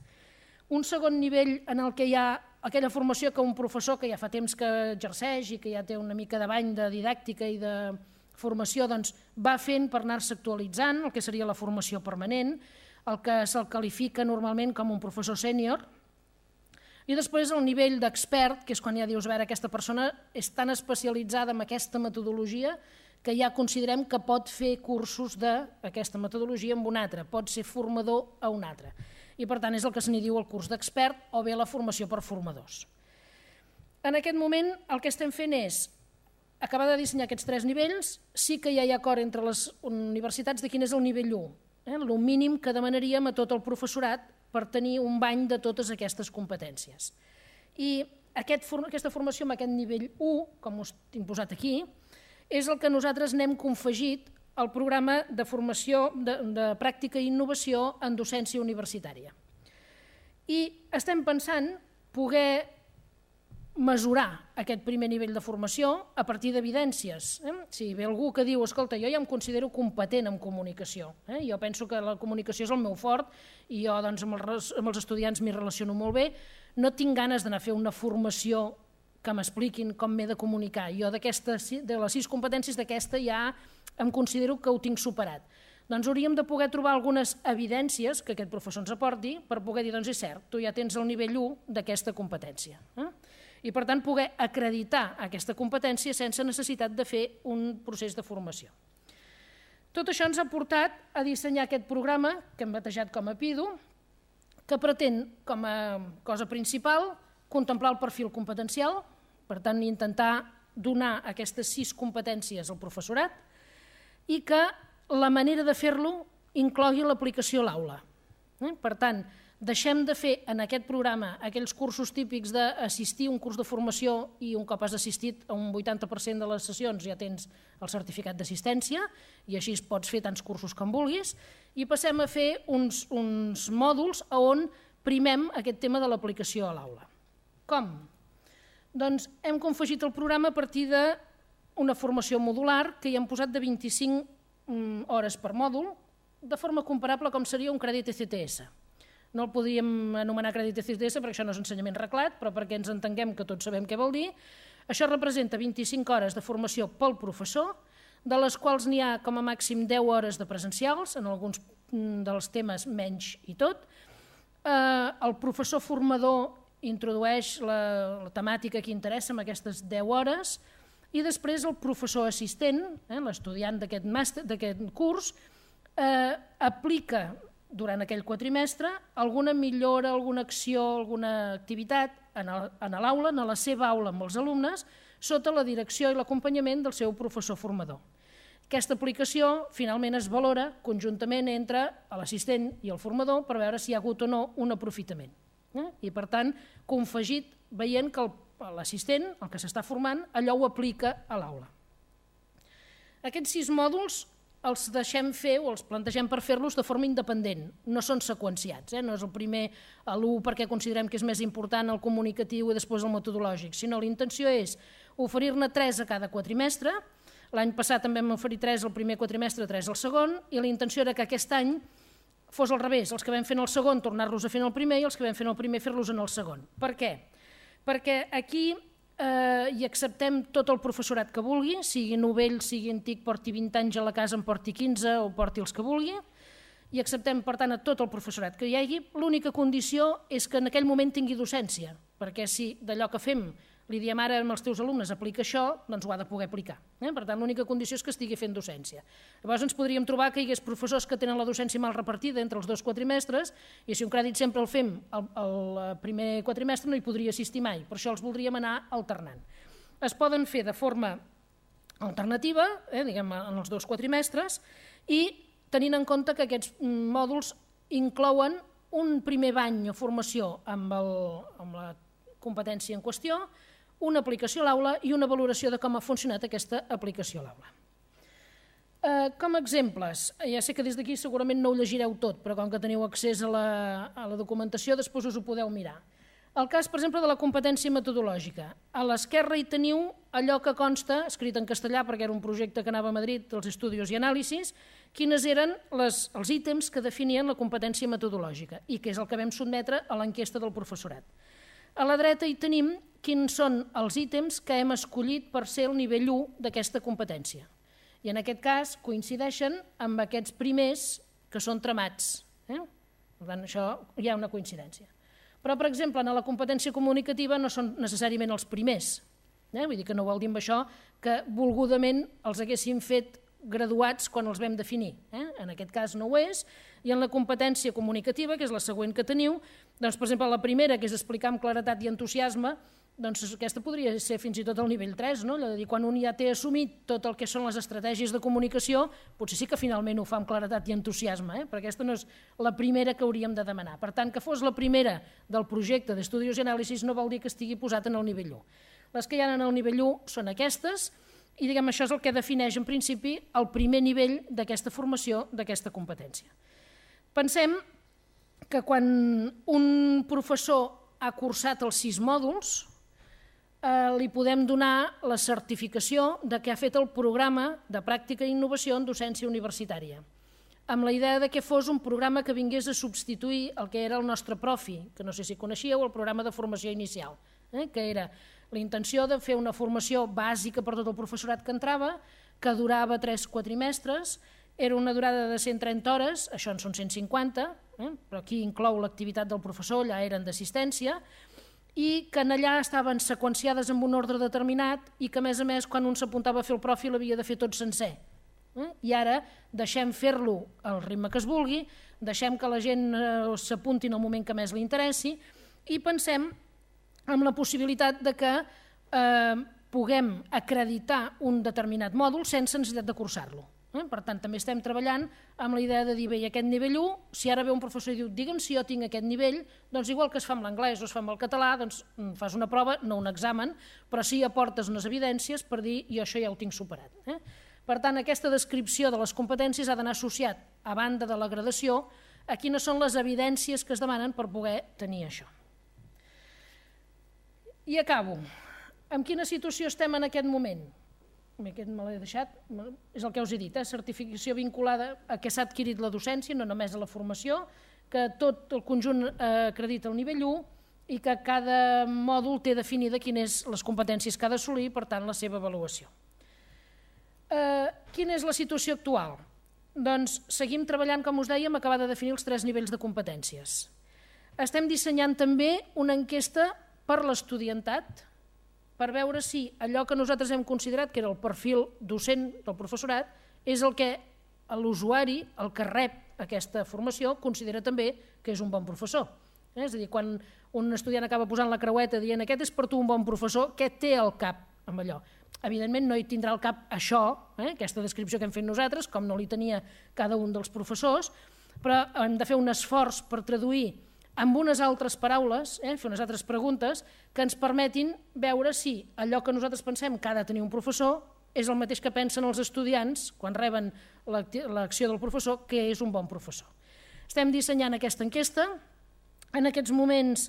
Un segon nivell en el que hi ha aquella formació que un professor que ja fa temps que exerceix i que ja té una mica de bany de didàctica i de formació va fent per anar-se actualitzant, el que seria la formació permanent, el que se'l qualifica normalment com un professor sènior. I després el nivell d'expert, que és quan ja dius, a veure, aquesta persona és tan especialitzada en aquesta metodologia que ja considerem que pot fer cursos d'aquesta metodologia amb un altre, pot ser formador a un altre. I per tant és el que se n'hi diu el curs d'expert o bé la formació per formadors. En aquest moment el que estem fent és acabar de dissenyar aquests 3 nivells, sí que ja hi ha acord entre les universitats de quin és el nivell 1, el mínim que demanaríem a tot el professorat per tenir un bany de totes aquestes competències. I aquesta formació amb aquest nivell 1, com us tinc posat aquí, és el que nosaltres n'hem confegit al programa de formació de pràctica i innovació en docència universitària. I estem pensant poder mesurar aquest primer nivell de formació a partir d'evidències. Si ve algú que diu, escolta, jo ja em considero competent en comunicació, jo penso que la comunicació és el meu fort i jo amb els estudiants m'hi relaciono molt bé, no tinc ganes d'anar a fer una formació que m'expliquin com m'he de comunicar. Jo de les 6 competències d'aquesta ja em considero que ho tinc superat. Doncs hauríem de poder trobar algunes evidències que aquest professor ens aporti per poder dir, doncs és cert, tu ja tens el nivell 1 d'aquesta competència. I per tant poder acreditar aquesta competència sense necessitat de fer un procés de formació. Tot això ens ha portat a dissenyar aquest programa que hem batejat com a PIDO, que pretén com a cosa principal contemplar el perfil competencial, per tant intentar donar aquestes 6 competències al professorat i que la manera de fer-lo inclogui l'aplicació a l'aula. Per tant, deixem de fer en aquest programa aquells cursos típics d'assistir a un curs de formació i un cop has assistit a un 80% de les sessions ja tens el certificat d'assistència i així pots fer tants cursos com vulguis i passem a fer uns mòduls on primem aquest tema de l'aplicació a l'aula. Com? Doncs hem confegit el programa a partir d'una formació modular que hi hem posat de 25 hores per mòdul de forma comparable com seria un crèdit ECTS. No el podríem anomenar crèdit ECTS perquè això no és ensenyament reglat, però perquè ens entenguem que tots sabem què vol dir. Això representa 25 hores de formació pel professor, de les quals n'hi ha com a màxim 10 hores de presencials, en alguns dels temes menys i tot. El professor formador introdueix la temàtica que interessa amb aquestes 10 hores i després el professor assistent, l'estudiant d'aquest curs, aplica durant aquell quatrimestre alguna millora, alguna acció, alguna activitat en l'aula, en la seva aula amb els alumnes, sota la direcció i l'acompanyament del seu professor formador. Aquesta aplicació finalment es valora conjuntament entre l'assistent i el formador per veure si hi ha hagut o no un aprofitament. I per tant, confegit veient que l'assistent, el que s'està formant, allò ho aplica a l'aula. Aquests 6 mòduls els deixem fer o els plantegem per fer-los de forma independent, no són seqüenciats, no és el primer a l'1 perquè considerem que és més important el comunicatiu i després el metodològic, sinó la intenció és oferir-ne 3 a cada quatrimestre. L'any passat també vam oferir 3 al primer quatrimestre, 3 al segon, i la intenció era que aquest any fos al revés, els que vam fer en el segon tornar-los a fer en el primer i els que vam fer en el primer fer-los en el segon. Per què? Perquè aquí i acceptem tot el professorat que vulgui, sigui novell, sigui antic, porti 20 anys a la casa, en porti 15 o porti els que vulgui, i acceptem, per tant, a tot el professorat que hi hagi. L'única condició és que en aquell moment tingui docència, perquè si d'allò que fem li diem ara amb els teus alumnes aplica això, doncs ho ha de poder aplicar. Per tant, l'única condició és que estigui fent docència. Llavors ens podríem trobar que hi hagués professors que tenen la docència mal repartida entre els 2 quatrimestres i si un crèdit sempre el fem al primer quatrimestre no hi podria assistir mai, per això els voldríem anar alternant. Es poden fer de forma alternativa, diguem, en els 2 quatrimestres i tenint en compte que aquests mòduls inclouen un primer bany o formació amb la competència en qüestió, una aplicació a l'aula i una valoració de com ha funcionat aquesta aplicació a l'aula. Com a exemples, ja sé que des d'aquí segurament no ho llegireu tot, però com que teniu accés a la documentació, després us ho podeu mirar. El cas, per exemple, de la competència metodològica. A l'esquerra hi teniu allò que consta, escrit en castellà perquè era un projecte que anava a Madrid, dels estudis i anàlisis, quines eren els ítems que definien la competència metodològica i que és el que vam sotmetre a l'enquesta del professorat. A la dreta hi tenim quins són els ítems que hem escollit per ser el nivell 1 d'aquesta competència. I en aquest cas coincideixen amb aquests primers que són tramats. Per tant, això hi ha una coincidència. Però, per exemple, en la competència comunicativa no són necessàriament els primers. Vull dir que no vol dir amb això que volgudament els haguéssim fet graduats quan els vam definir. En aquest cas no ho és. I en la competència comunicativa, que és la següent que teniu, doncs, per exemple, la primera, que és explicar amb claretat i entusiasme, doncs aquesta podria ser fins i tot el nivell 3, no? Allò de dir, quan un ja té assumit tot el que són les estratègies de comunicació, potser sí que finalment ho fa amb claredat i entusiasme, perquè aquesta no és la primera que hauríem de demanar. Per tant, que fos la primera del projecte d'estudis i anàlisis no vol dir que estigui posat en el nivell 1. Les que hi ha en el nivell 1 són aquestes, i diguem, això és el que defineix en principi el primer nivell d'aquesta formació, d'aquesta competència. Pensem que quan un professor ha cursat els 6 mòduls, li podem donar la certificació de que ha fet el programa de pràctica i innovació en docència universitària, amb la idea de que fos un programa que vingués a substituir el que era el nostre profi, que no sé si coneixíeu, el programa de formació inicial, que era la intenció de fer una formació bàsica per tot el professorat que entrava, que durava 3 quadrimestres, era una durada de 130 hores, això en són 150, però aquí inclou l'activitat del professor, allà eren d'assistència, i que allà estaven seqüenciades en un ordre determinat i que, a més, quan un s'apuntava a fer el profi l'havia de fer tot sencer. I ara deixem fer-lo al ritme que es vulgui, deixem que la gent s'apunti en el moment que més li interessi i pensem en la possibilitat de que puguem acreditar un determinat mòdul sense necessitat de cursar-lo. Per tant, també estem treballant amb la idea de dir, bé, aquest nivell 1, si ara ve un professor i diu, digue'm si jo tinc aquest nivell, doncs igual que es fa amb l'anglès o es fa amb el català, doncs fas una prova, no un examen, però sí aportes unes evidències per dir, jo això ja ho tinc superat. Per tant, aquesta descripció de les competències ha d'anar associat, a banda de la gradació, a quines són les evidències que es demanen per poder tenir això. I acabo. En quina situació estem en aquest moment? Aquest me l'he deixat, és el que us he dit, certificació vinculada a què s'ha adquirit la docència, no només a la formació, que tot el conjunt acredita el nivell 1 i que cada mòdul té definida quines les competències que ha d'assolir, per tant, la seva avaluació. Quina és la situació actual? Doncs seguim treballant, com us dèiem, acabar de definir els 3 nivells de competències. Estem dissenyant també una enquesta per l'estudiantat, per veure si allò que nosaltres hem considerat que era el perfil docent del professorat és el que l'usuari, el que rep aquesta formació, considera també que és un bon professor. És a dir, quan un estudiant acaba posant la creueta dient aquest és per tu un bon professor, què té al cap amb allò? Evidentment no hi tindrà al cap això, aquesta descripció que hem fet nosaltres, com no li tenia cada un dels professors, però hem de fer un esforç per traduir amb unes altres paraules, fer unes altres preguntes que ens permetin veure si allò que nosaltres pensem que ha de tenir un professor és el mateix que pensen els estudiants quan reben l'acció del professor, que és un bon professor. Estem dissenyant aquesta enquesta. En aquests moments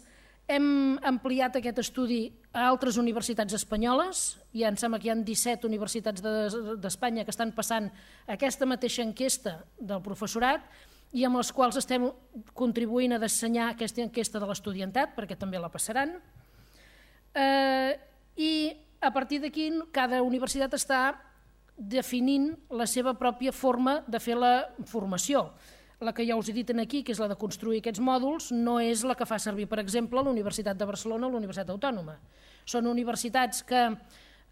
hem ampliat aquest estudi a altres universitats espanyoles. Ja em sembla que hi ha 17 universitats d'Espanya que estan passant aquesta mateixa enquesta del professorat i amb els quals estem contribuint a dissenyar aquesta enquesta de l'estudiantat, perquè també la passaran. I a partir d'aquí cada universitat està definint la seva pròpia forma de fer la formació. La que ja us he dit aquí, que és la de construir aquests mòduls, no és la que fa servir, per exemple, la Universitat de Barcelona o la Universitat Autònoma. Són universitats que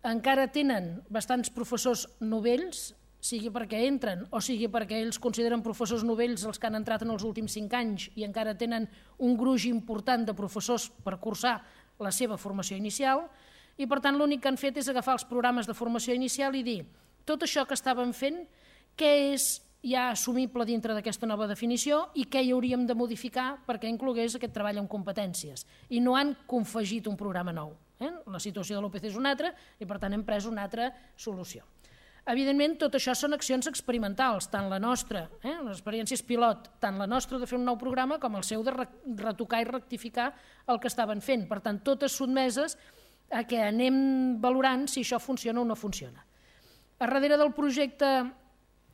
encara tenen bastants professors novells, sigui perquè entren o sigui perquè ells consideren professors novells els que han entrat en els últims 5 anys i encara tenen un gruix important de professors per cursar la seva formació inicial i per tant l'únic que han fet és agafar els programes de formació inicial i dir tot això que estàvem fent, què és ja assumible dintre d'aquesta nova definició i què hi hauríem de modificar perquè inclogués aquest treball amb competències i no han confegit un programa nou. La situació de l'UPC és una altra i per tant hem pres una altra solució. Evidentment, tot això són accions experimentals, tant la nostra, les experiències pilot, tant la nostra de fer un nou programa com el seu de retocar i rectificar el que estaven fent. Per tant, totes sotmeses a que anem valorant si això funciona o no funciona. A darrere del projecte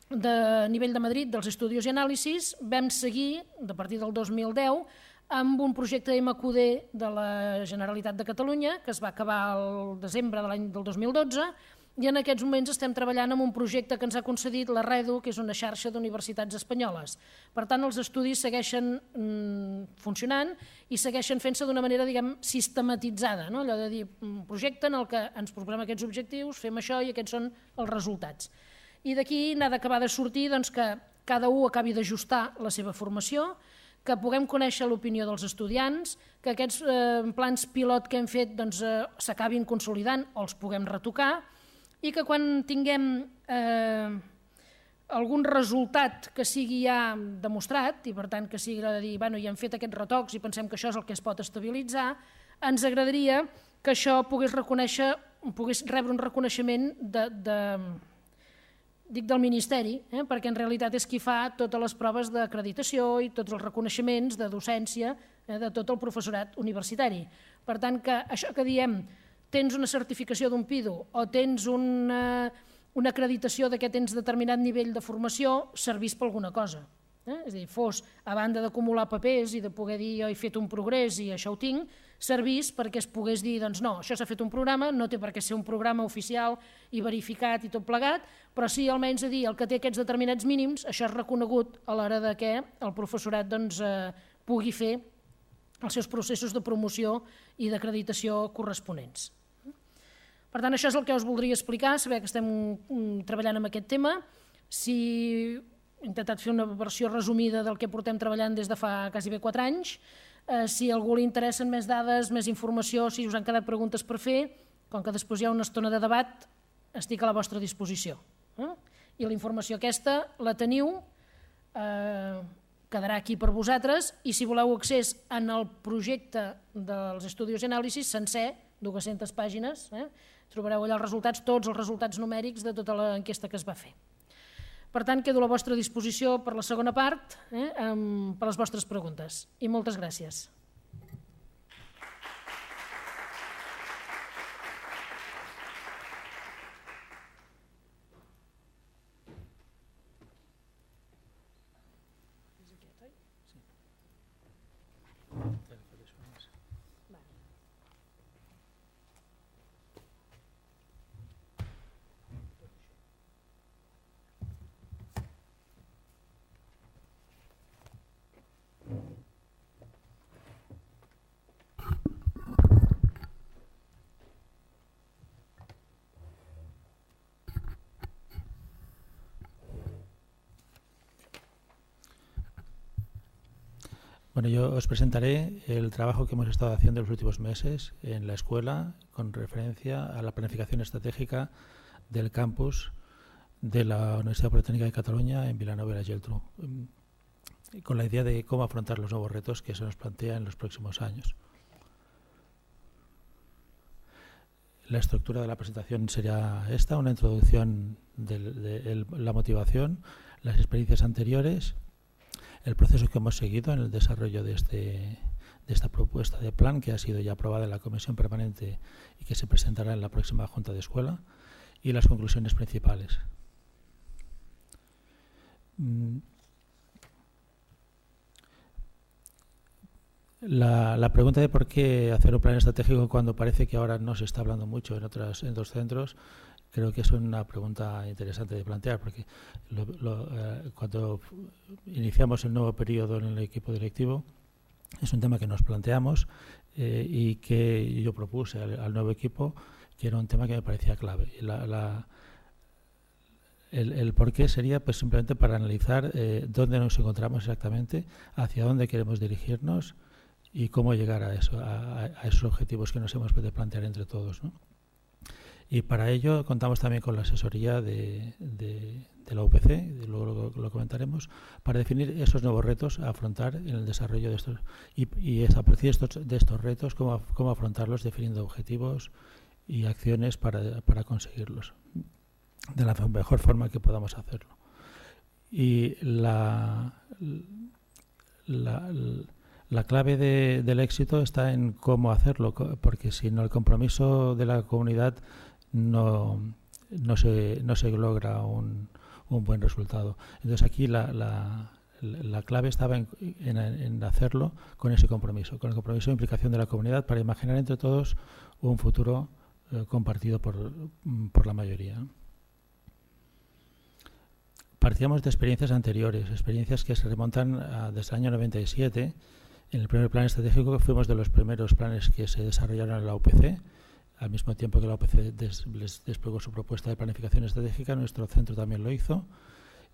de nivell de Madrid dels estudis i anàlisis vam seguir, a partir del 2010, amb un projecte MQD de la Generalitat de Catalunya que es va acabar el desembre de l'any del 2012 i en aquests moments estem treballant en un projecte que ens ha concedit la REDU, que és una xarxa d'universitats espanyoles. Per tant, els estudis segueixen funcionant i segueixen fent-se d'una manera, diguem, sistematitzada, allò de dir, un projecte en el que ens proposem aquests objectius, fem això i aquests són els resultats. I d'aquí n'ha d'acabar de sortir que cada un acabi d'ajustar la seva formació, que puguem conèixer l'opinió dels estudiants, que aquests plans pilot que hem fet s'acabin consolidant o els puguem retocar i que quan tinguem algun resultat que sigui ja demostrat i per tant que sigui de dir ja hem fet aquests retocs i pensem que això és el que es pot estabilitzar, ens agradaria que això pogués rebre un reconeixement del Ministeri, perquè en realitat és qui fa totes les proves d'acreditació i tots els reconeixements de docència de tot el professorat universitari. Per tant, que això que diem, tens una certificació d'un PIDO o tens una acreditació que tens determinat nivell de formació, servís per alguna cosa. És a dir, fos, a banda d'acumular papers i de poder dir jo he fet un progrés i això ho tinc, servís perquè es pogués dir, doncs no, això s'ha fet un programa, no té per què ser un programa oficial i verificat i tot plegat, però sí almenys a dir el que té aquests determinats mínims, això és reconegut a l'hora que el professorat pugui fer els seus processos de promoció i d'acreditació corresponents. Per tant, això és el que us voldria explicar, saber que estem treballant amb aquest tema. Si he intentat fer una versió resumida del que portem treballant des de fa quasi 4 anys. Si a algú li interessen més dades, més informació, si us han quedat preguntes per fer, com que després hi ha una estona de debat, estic a la vostra disposició. I la informació aquesta la teniu, quedarà aquí per vosaltres, i si voleu accés en el projecte dels estudis i anàlisis sencer, 200 pàgines, trobareu allà els resultats, tots els resultats numèrics de tota l'enquesta que es va fer. Per tant, quedo a la vostra disposició per la segona part, per les vostres preguntes. I moltes gràcies. Bueno, yo os presentaré el trabajo que hemos estado haciendo en los últimos meses en la escuela con referencia a la planificación estratégica del campus de la Universidad Politécnica de Cataluña en Vilanova i la Geltrú, con la idea de cómo afrontar los nuevos retos que se nos plantean en los próximos años. La estructura de la presentación sería esta, una introducción de la motivación, las experiencias anteriores, el proceso que hemos seguido en el desarrollo de esta propuesta de plan que ha sido ya aprobada en la Comisión Permanente y que se presentará en la próxima Junta de Escuela, y las conclusiones principales. La pregunta de por qué hacer un plan estratégico cuando parece que ahora no se está hablando mucho en otros centros, creo que es una pregunta interesante de plantear, porque cuando iniciamos el nuevo periodo en el equipo directivo, es un tema que nos planteamos y que yo propuse al nuevo equipo, que era un tema que me parecía clave. El por qué sería pues simplemente para analizar dónde nos encontramos exactamente, hacia dónde queremos dirigirnos y cómo llegar a esos objetivos que nos hemos de plantear entre todos, ¿no? Y para ello contamos también con la asesoría de la UPC, luego lo comentaremos, para definir esos nuevos retos a afrontar en el desarrollo de estos y a partir de estos retos cómo afrontarlos definiendo objetivos y acciones para conseguirlos de la mejor forma que podamos hacerlo. Y la clave del éxito está en cómo hacerlo, porque si no el compromiso de la comunidad no se logra un buen resultado. Entonces aquí la clave estaba en hacerlo con ese compromiso, con el compromiso de implicación de la comunidad para imaginar entre todos un futuro compartido por la mayoría. Partíamos de experiencias anteriores, experiencias que se remontan desde el año 97. En el primer plan estratégico, que fuimos de los primeros planes que se desarrollaron en la UPC, al mismo tiempo que la UPC desplegó su propuesta de planificación estratégica, nuestro centro también lo hizo,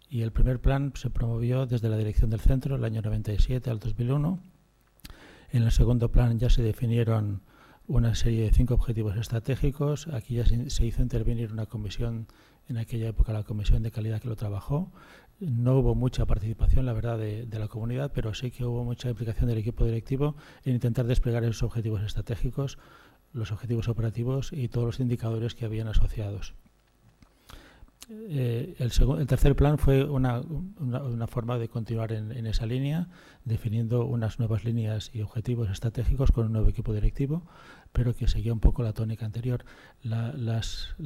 Y el primer plan se promovió desde la dirección del centro el año 97 al 2001. En el segundo plan ya se definieron una serie de 5 objetivos estratégicos. Aquí ya se hizo intervenir una comisión, en aquella época la Comisión de Calidad, que lo trabajó. No hubo mucha participación, la verdad, de la comunidad, pero sí que hubo mucha implicación del equipo directivo en intentar desplegar esos objetivos estratégicos, los objetivos operativos y todos los indicadores que habían asociados. El tercer plan fue una forma de continuar en esa línea, definiendo unas nuevas líneas y objetivos estratégicos con un nuevo equipo directivo, pero que seguía un poco la tónica anterior. La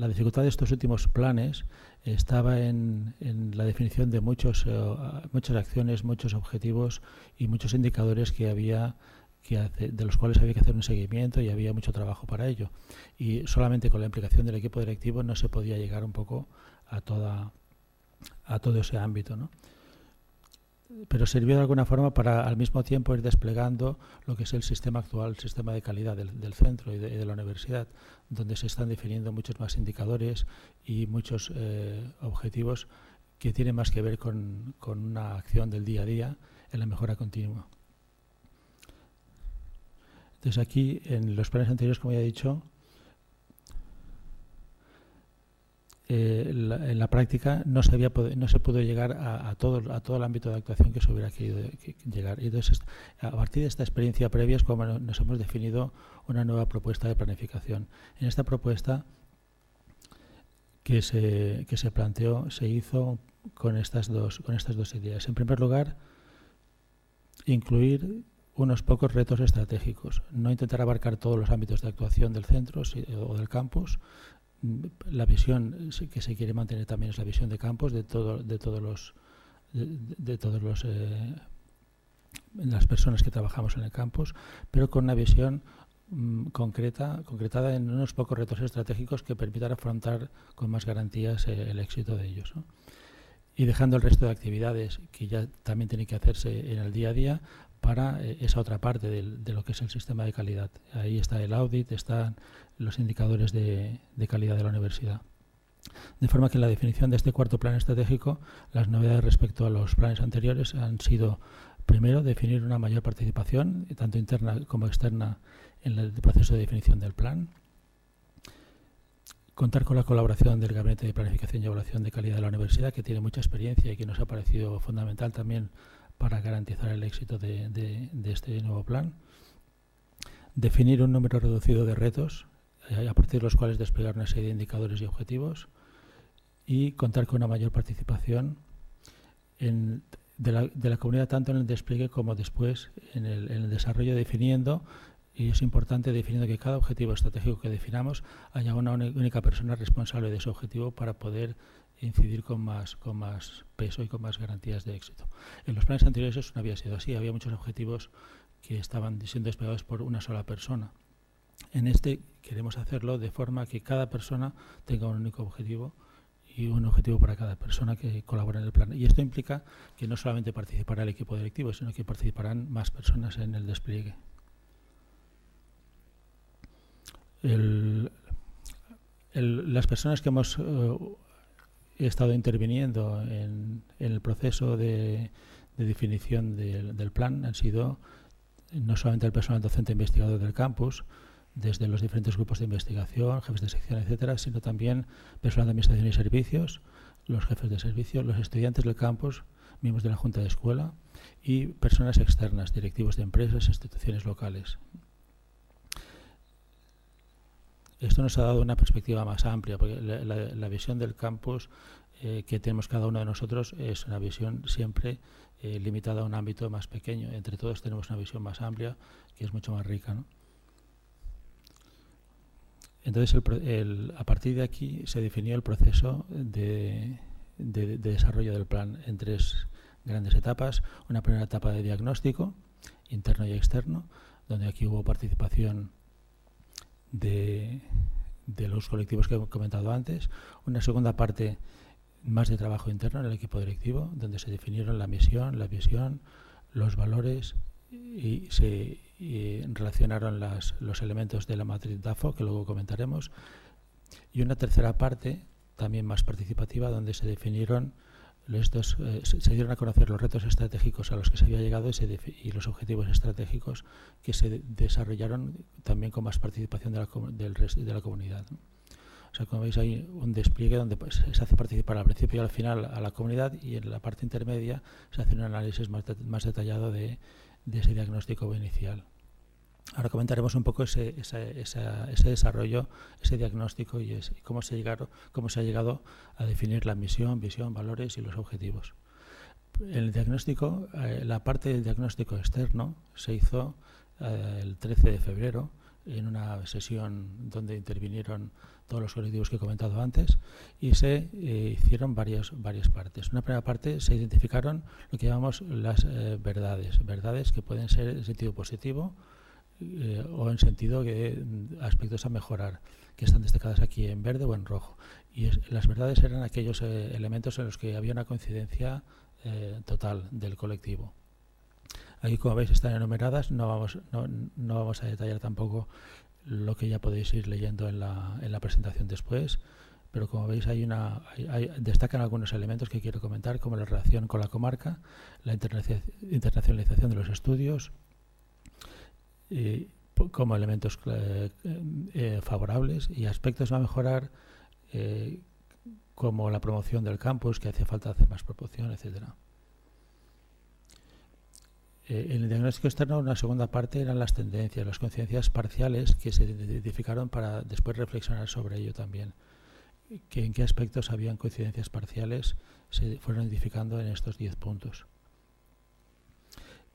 dificultad de estos últimos planes estaba en la definición de muchas acciones, muchos objetivos y muchos indicadores que había de los cuales había que hacer un seguimiento, y había mucho trabajo para ello. Y solamente con la implicación del equipo directivo no se podía llegar un poco a todo ese ámbito, ¿no? Pero sirvió de alguna forma para al mismo tiempo ir desplegando lo que es el sistema actual, el sistema de calidad del centro y de la universidad, donde se están definiendo muchos más indicadores y muchos objetivos que tienen más que ver con una acción del día a día en la mejora continua. Entonces aquí, en los planes anteriores, como ya he dicho, en la práctica no se pudo llegar a todo el ámbito de actuación que se hubiera querido llegar. Y entonces, a partir de esta experiencia previa es como nos hemos definido una nueva propuesta de planificación. En esta propuesta que se planteó, se hizo con estas dos ideas. En primer lugar, incluir unos pocos retos estratégicos, no intentar abarcar todos los ámbitos de actuación del centro o del campus. La visión que se quiere mantener también es la visión de campus de todos las personas que trabajamos en el campus, pero con una visión concretada en unos pocos retos estratégicos que permitan afrontar con más garantías el éxito de ellos, ¿no? Y dejando el resto de actividades que ya también tienen que hacerse en el día a día para esa otra parte de lo que es el sistema de calidad. Ahí está el audit, están los indicadores de calidad de la universidad. De forma que en la definición de este cuarto plan estratégico, las novedades respecto a los planes anteriores han sido, primero, definir una mayor participación, tanto interna como externa, en el proceso de definición del plan. Contar con la colaboración del Gabinete de Planificación y Evaluación de Calidad de la Universidad, que tiene mucha experiencia y que nos ha parecido fundamental también para garantizar el éxito de este nuevo plan. Definir un número reducido de retos, a partir de los cuales desplegar una serie de indicadores y objetivos, y contar con una mayor participación de la comunidad, tanto en el despliegue como después en el desarrollo, definiendo, y es importante, definiendo que cada objetivo estratégico que definamos haya una única persona responsable de ese objetivo para poder incidir con más peso y con más garantías de éxito. En los planes anteriores eso no había sido así, había muchos objetivos que estaban siendo desplegados por una sola persona. En este queremos hacerlo de forma que cada persona tenga un único objetivo y un objetivo para cada persona que colabora en el plan. Y esto implica que no solamente participará el equipo directivo, sino que participarán más personas en el despliegue. Las personas que hemos estado interviniendo en el proceso de definición del plan han sido no solamente el personal docente investigador del campus, desde los diferentes grupos de investigación, jefes de sección, etcétera, sino también personal de administración y servicios, los jefes de servicio, los estudiantes del campus, miembros de la junta de escuela y personas externas, directivos de empresas, instituciones locales. Esto nos ha dado una perspectiva más amplia, porque la visión del campus que tenemos cada uno de nosotros es una visión siempre limitada a un ámbito más pequeño. Entre todos tenemos una visión más amplia que es mucho más rica, ¿no? Entonces, a partir de aquí se definió el proceso de desarrollo del plan en 3 grandes etapas. Una primera etapa de diagnóstico, interno y externo, donde aquí hubo participación de los colectivos que he comentado antes. Una segunda parte más de trabajo interno en el equipo directivo, donde se definieron la misión, la visión, los valores y se relacionaron los elementos de la matriz DAFO, que luego comentaremos. Y una tercera parte, también más participativa, donde se definieron se dieron a conocer los retos estratégicos a los que se había llegado y los objetivos estratégicos que se desarrollaron también con más participación de la comunidad, ¿no? O sea, como veis, hay un despliegue donde se hace participar al principio y al final a la comunidad, y en la parte intermedia se hace un análisis más detallado de ese diagnóstico inicial. Ahora comentaremos un poco ese desarrollo, ese diagnóstico y cómo se ha llegado a definir la misión, visión, valores y los objetivos. El diagnóstico, la parte del diagnóstico externo se hizo el 13 de febrero en una sesión donde intervinieron todos los colectivos que he comentado antes, y se hicieron varias partes. En una primera parte se identificaron lo que llamamos las verdades que pueden ser en sentido positivo o en sentido de aspectos a mejorar, que están destacadas aquí en verde o en rojo. Y las verdades eran aquellos elementos en los que había una coincidencia total del colectivo. Aquí, como veis, están enumeradas. No vamos a detallar tampoco lo que ya podéis ir leyendo en la presentación después, pero como veis destacan algunos elementos que quiero comentar, como la relación con la comarca, la internacionalización de los estudios, como elementos favorables, y aspectos a mejorar, como la promoción del campus, que hacía falta hacer más promoción, etcétera. En el diagnóstico externo, una segunda parte eran las tendencias, las coincidencias parciales que se identificaron para después reflexionar sobre ello también. En qué aspectos habían coincidencias parciales se fueron identificando en estos 10 puntos.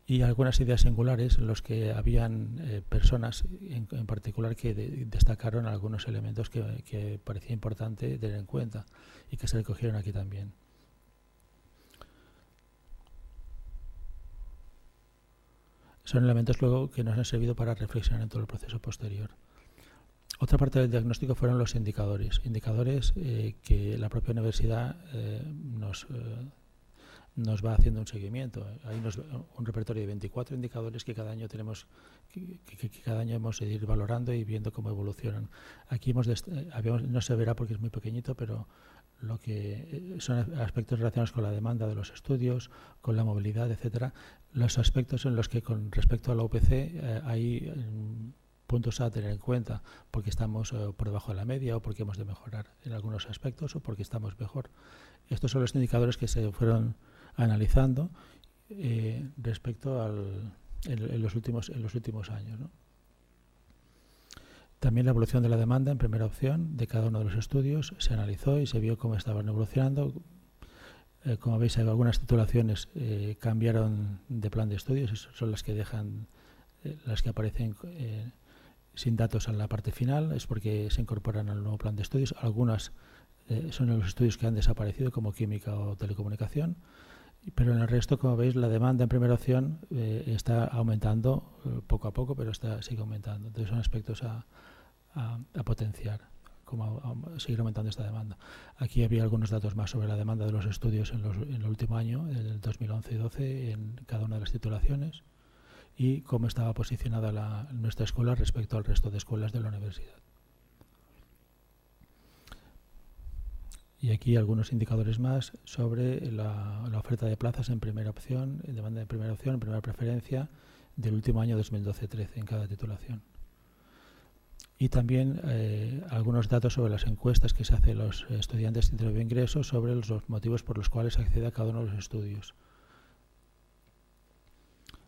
Y algunas ideas singulares en los que habían personas en particular que destacaron algunos elementos que parecía importante tener en cuenta y que se recogieron aquí también. Son elementos luego que nos han servido para reflexionar en todo el proceso posterior. Otra parte del diagnóstico fueron los indicadores que la propia universidad nos va haciendo un seguimiento. Hay un repertorio de 24 indicadores que cada año tenemos que cada año hemos de ir valorando y viendo cómo evolucionan. Aquí no se verá porque es muy pequeñito, pero lo que son aspectos relacionados con la demanda de los estudios, con la movilidad, etcétera. Los aspectos en los que con respecto a la UPC hay puntos a tener en cuenta, porque estamos por debajo de la media o porque hemos de mejorar en algunos aspectos o porque estamos mejor. Estos son los indicadores que se fueron analizando respecto en los últimos años, ¿no? También la evolución de la demanda en primera opción de cada uno de los estudios se analizó y se vio cómo estaban evolucionando. Como veis, hay algunas titulaciones cambiaron de plan de estudios, son las que aparecen sin datos en la parte final, es porque se incorporan al nuevo plan de estudios. Algunas son los estudios que han desaparecido, como química o telecomunicación, pero en el resto, como veis, la demanda en primera opción está aumentando poco a poco, pero sigue aumentando. Entonces son aspectos a potenciar, seguir aumentando esta demanda. Aquí había algunos datos más sobre la demanda de los estudios en el último año, en el 2011 y 2012, en cada una de las titulaciones, y cómo estaba posicionada nuestra escuela respecto al resto de escuelas de la universidad. Y aquí algunos indicadores más sobre la oferta de plazas en primera opción, en demanda de primera opción, en primera preferencia, del último año 2012-13 en cada titulación. Y también algunos datos sobre las encuestas que se hacen los estudiantes de nuevo ingreso sobre los motivos por los cuales accede a cada uno de los estudios.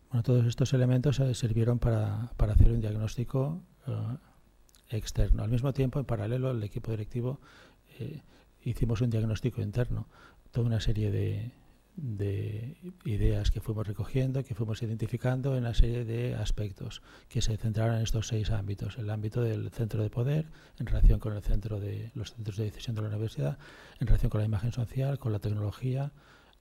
Bueno, todos estos elementos sirvieron para hacer un diagnóstico externo. Al mismo tiempo, en paralelo, el equipo directivo hicimos un diagnóstico interno, toda una serie de ideas que fuimos recogiendo, que fuimos identificando en una serie de aspectos que se centraron en estos 6 ámbitos. El ámbito del centro de poder, en relación con los centros de decisión de la universidad, en relación con la imagen social, con la tecnología,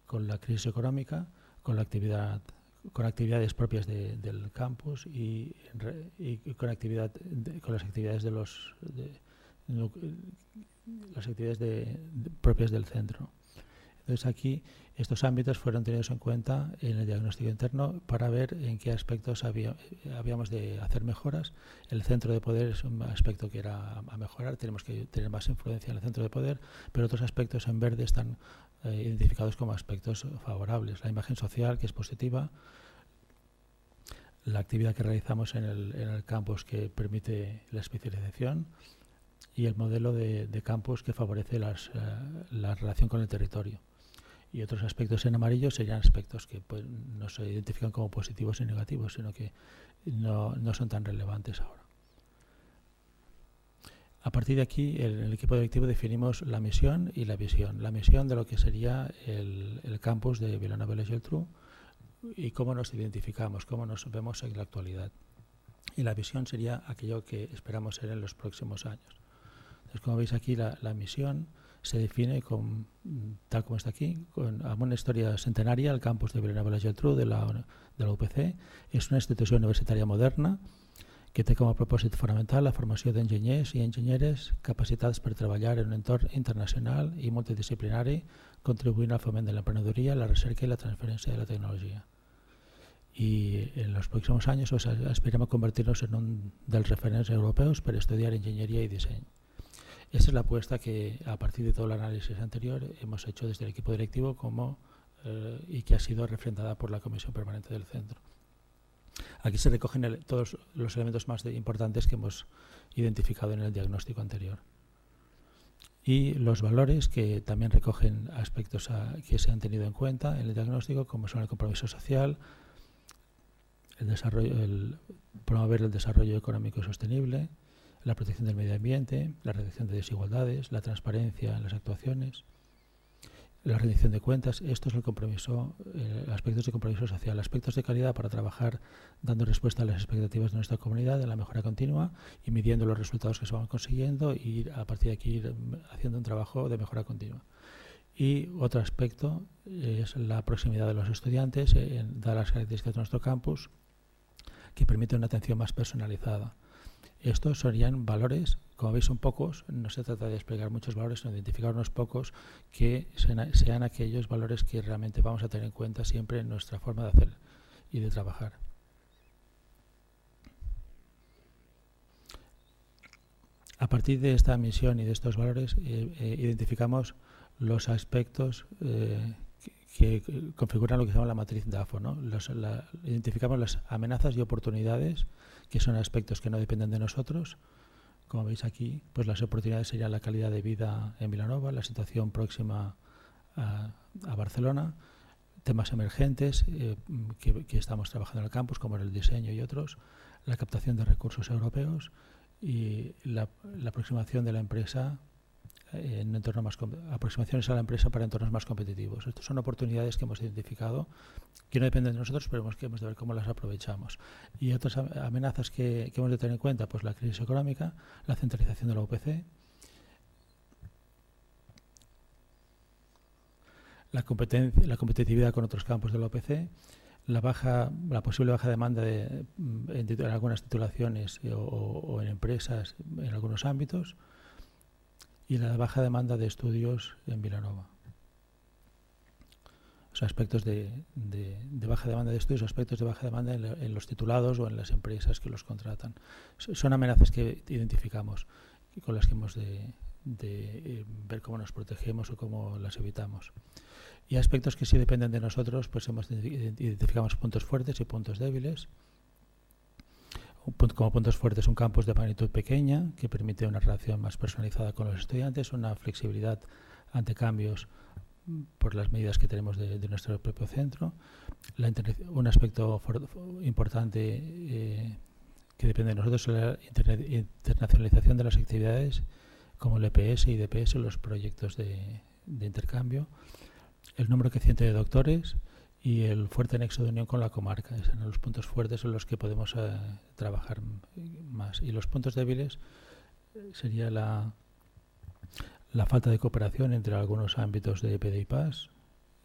con la crisis económica, con actividades propias del campus y con las actividades propias del centro. Entonces aquí estos ámbitos fueron tenidos en cuenta en el diagnóstico interno para ver en qué aspectos habíamos de hacer mejoras. El centro de poder es un aspecto que era a mejorar, tenemos que tener más influencia en el centro de poder, pero otros aspectos en verde están identificados como aspectos favorables. La imagen social, que es positiva, la actividad que realizamos en el campus, que permite la especialización, y el modelo de campus, que favorece la relación con el territorio. Y otros aspectos en amarillo serían aspectos que pues, no se identifican como positivos y negativos, sino que no son tan relevantes ahora. A partir de aquí, en el equipo directivo definimos la misión y la visión. La misión de lo que sería el campus de Vilanova i la Geltrú y cómo nos identificamos, cómo nos vemos en la actualidad. Y la visión sería aquello que esperamos ser en los próximos años. Entonces, como veis aquí, la misión se define tal como está aquí, con una historia centenaria. El campus de Vilanova i la Geltrú de la UPC és una institució universitària moderna que té com a propòsit fonamental la formació d'enginyers i enginyeres capacitats per treballar en un entorn internacional i multidisciplinari, contribuint al foment de l'emprenedoria, la recerca i la transferència de la tecnologia. Y en los próximos años aspiramos a convertirnos en un dels referents europeus per estudiar enginyeria y diseño. Esa es la apuesta que, a partir de todo el análisis anterior, hemos hecho desde el equipo directivo y que ha sido refrendada por la Comisión Permanente del Centro. Aquí se recogen todos los elementos más importantes que hemos identificado en el diagnóstico anterior. Y los valores, que también recogen aspectos que se han tenido en cuenta en el diagnóstico, como son el compromiso social, promover el desarrollo económico sostenible, la protección del medio ambiente, la reducción de desigualdades, la transparencia en las actuaciones, la rendición de cuentas. Esto es el compromiso, aspectos de compromiso social, aspectos de calidad para trabajar dando respuesta a las expectativas de nuestra comunidad, de la mejora continua y midiendo los resultados que se van consiguiendo y a partir de aquí ir haciendo un trabajo de mejora continua. Y otro aspecto es la proximidad de los estudiantes, dadas las características de nuestro campus, que permite una atención más personalizada. Estos serían valores, como veis son pocos, no se trata de desplegar muchos valores, sino de identificar unos pocos que sean aquellos valores que realmente vamos a tener en cuenta siempre en nuestra forma de hacer y de trabajar. A partir de esta misión y de estos valores identificamos los aspectos que configuran lo que se llama la matriz DAFO, ¿no? Identificamos las amenazas y oportunidades, que son aspectos que no dependen de nosotros. Como veis aquí, pues las oportunidades serían la calidad de vida en Vilanova, la situación próxima a Barcelona, temas emergentes que estamos trabajando en el campus, como el diseño y otros, la captación de recursos europeos y la aproximación de la empresa aproximaciones a la empresa para entornos más competitivos. Estas son oportunidades que hemos identificado, que no dependen de nosotros, pero que hemos de ver cómo las aprovechamos. Y otras amenazas que hemos de tener en cuenta, pues la crisis económica, la centralización de la UPC, la competitividad con otros campos de la UPC, la posible baja demanda en algunas titulaciones o en empresas en algunos ámbitos, y la baja demanda de estudios en Vilanova. O sea, aspectos de baja demanda de estudios, aspectos de baja demanda en los titulados o en las empresas que los contratan. Son amenazas que identificamos y con las que hemos de ver cómo nos protegemos o cómo las evitamos. Y aspectos que sí dependen de nosotros, pues identificamos puntos fuertes y puntos débiles. Como puntos fuertes, un campus de magnitud pequeña que permite una relación más personalizada con los estudiantes, una flexibilidad ante cambios por las medidas que tenemos de nuestro propio centro, un aspecto importante que depende de nosotros es la internacionalización de las actividades como el EPS y DPS, los proyectos de intercambio, el número creciente de doctores y el fuerte nexo de unión con la comarca. Esos son los puntos fuertes en los que podemos trabajar más. Y los puntos débiles sería la falta de cooperación entre algunos ámbitos de PD y PAS,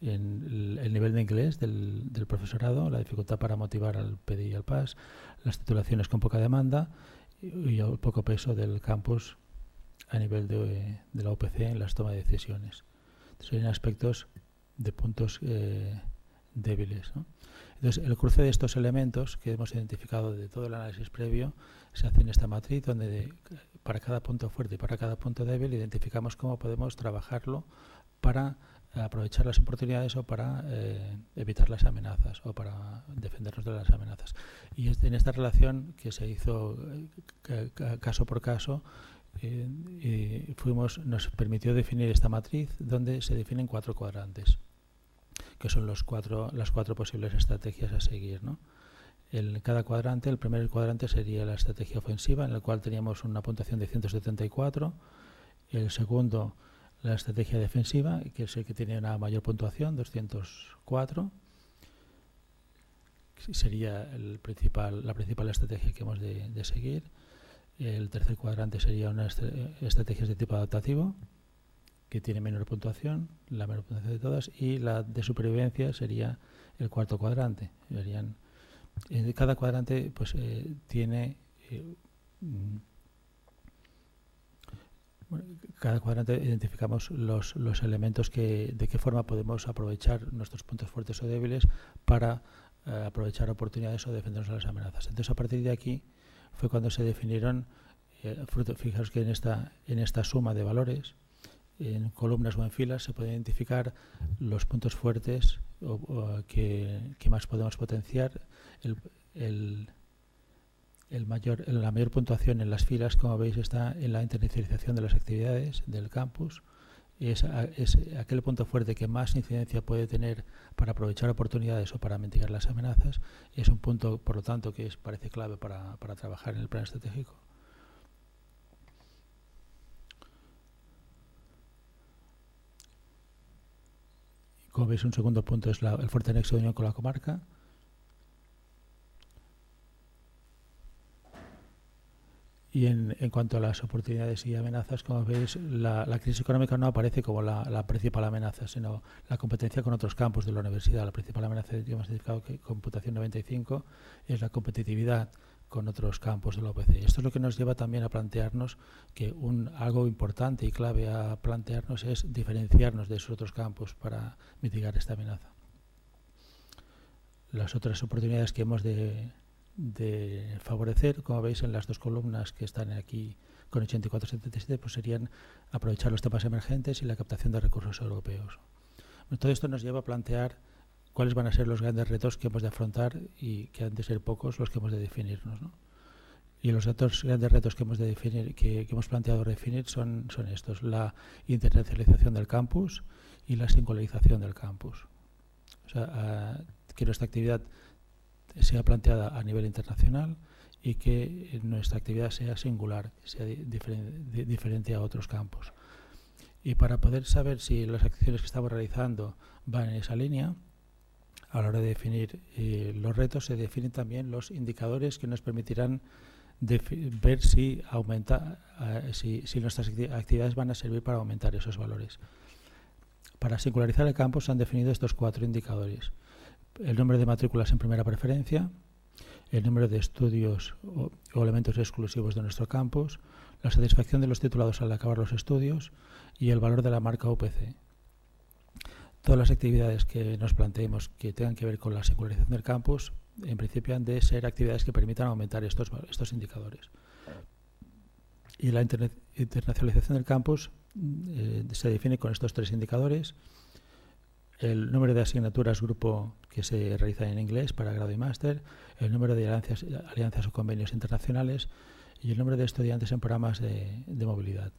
el nivel de inglés del profesorado, la dificultad para motivar al PD y al PAS, las titulaciones con poca demanda y el poco peso del campus a nivel de la UPC en las tomas de decisiones. Entonces, serían aspectos puntos débiles, ¿no? Entonces, el cruce de estos elementos que hemos identificado de todo el análisis previo se hace en esta matriz donde para cada punto fuerte y para cada punto débil identificamos cómo podemos trabajarlo para aprovechar las oportunidades o para evitar las amenazas o para defendernos de las amenazas. Y en esta relación que se hizo caso por caso, nos permitió definir esta matriz donde se definen 4 cuadrantes, que son las cuatro posibles estrategias a seguir, ¿no? En cada cuadrante, el primer cuadrante sería la estrategia ofensiva, en el cual teníamos una puntuación de 174. El segundo, la estrategia defensiva, que es el que tiene una mayor puntuación, 204. Sería la principal estrategia que hemos de seguir. El tercer cuadrante sería una estrategia de tipo adaptativo, que tiene menor puntuación, la menor puntuación de todas, y la de supervivencia sería el cuarto cuadrante. Cada cuadrante pues tiene cada cuadrante identificamos los elementos de qué forma podemos aprovechar nuestros puntos fuertes o débiles para aprovechar oportunidades o defendernos de las amenazas. Entonces, a partir de aquí fue cuando se definieron, fijaos que en esta suma de valores, en columnas o en filas, se pueden identificar los puntos fuertes que más podemos potenciar. La mayor puntuación en las filas, como veis, está en la internacionalización de las actividades del campus. Es aquel punto fuerte que más incidencia puede tener para aprovechar oportunidades o para mitigar las amenazas. Y es un punto, por lo tanto, que parece clave para trabajar en el plan estratégico. Como veis, un segundo punto es el fuerte nexo de unión con la comarca. Y en cuanto a las oportunidades y amenazas, como veis, la crisis económica no aparece como la principal amenaza, sino la competencia con otros campos de la universidad. La principal amenaza que hemos identificado, que computación 95, es la competitividad con otros campos de la UPC. Esto es lo que nos lleva también a plantearnos que algo importante y clave a plantearnos es diferenciarnos de esos otros campos para mitigar esta amenaza. Las otras oportunidades que hemos de favorecer, como veis en las dos columnas que están aquí con 84-77, pues serían aprovechar los temas emergentes y la captación de recursos europeos. Bueno, todo esto nos lleva a plantear cuáles van a ser los grandes retos que hemos de afrontar y que han de ser pocos los que hemos de definirnos, ¿no? Y los otros grandes retos que hemos de definir, que hemos planteado definir son estos: la internacionalización del campus y la singularización del campus. O sea, que nuestra actividad sea planteada a nivel internacional y que nuestra actividad sea singular, sea diferente a otros campos. Y para poder saber si las acciones que estamos realizando van en esa línea, a la hora de definir los retos, se definen también los indicadores que nos permitirán ver si nuestras actividades van a servir para aumentar esos valores. Para singularizar el campus se han definido estos 4 indicadores: el número de matrículas en primera preferencia, el número de estudios o elementos exclusivos de nuestro campus, la satisfacción de los titulados al acabar los estudios y el valor de la marca UPC. Todas las actividades que nos planteemos que tengan que ver con la singularización del campus, en principio han de ser actividades que permitan aumentar estos indicadores. Y la internacionalización del campus se define con estos 3 indicadores: el número de asignaturas grupo que se realizan en inglés para grado y máster, el número de alianzas o convenios internacionales y el número de estudiantes en programas de movilidad.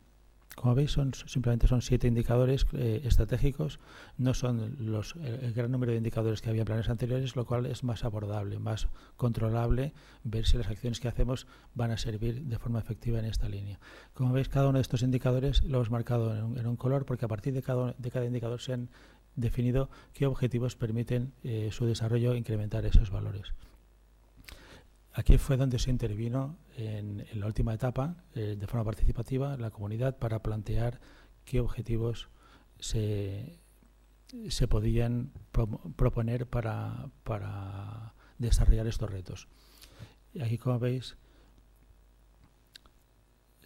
Como veis, simplemente son 7 indicadores estratégicos, no son el gran número de indicadores que había en planes anteriores, lo cual es más abordable, más controlable, ver si las acciones que hacemos van a servir de forma efectiva en esta línea. Como veis, cada uno de estos indicadores lo hemos marcado en un color, porque a partir de cada indicador se han definido qué objetivos permiten su desarrollo e incrementar esos valores. Aquí fue donde se intervino en la última etapa, de forma participativa, la comunidad, para plantear qué objetivos se podían proponer para desarrollar estos retos. Y aquí, como veis,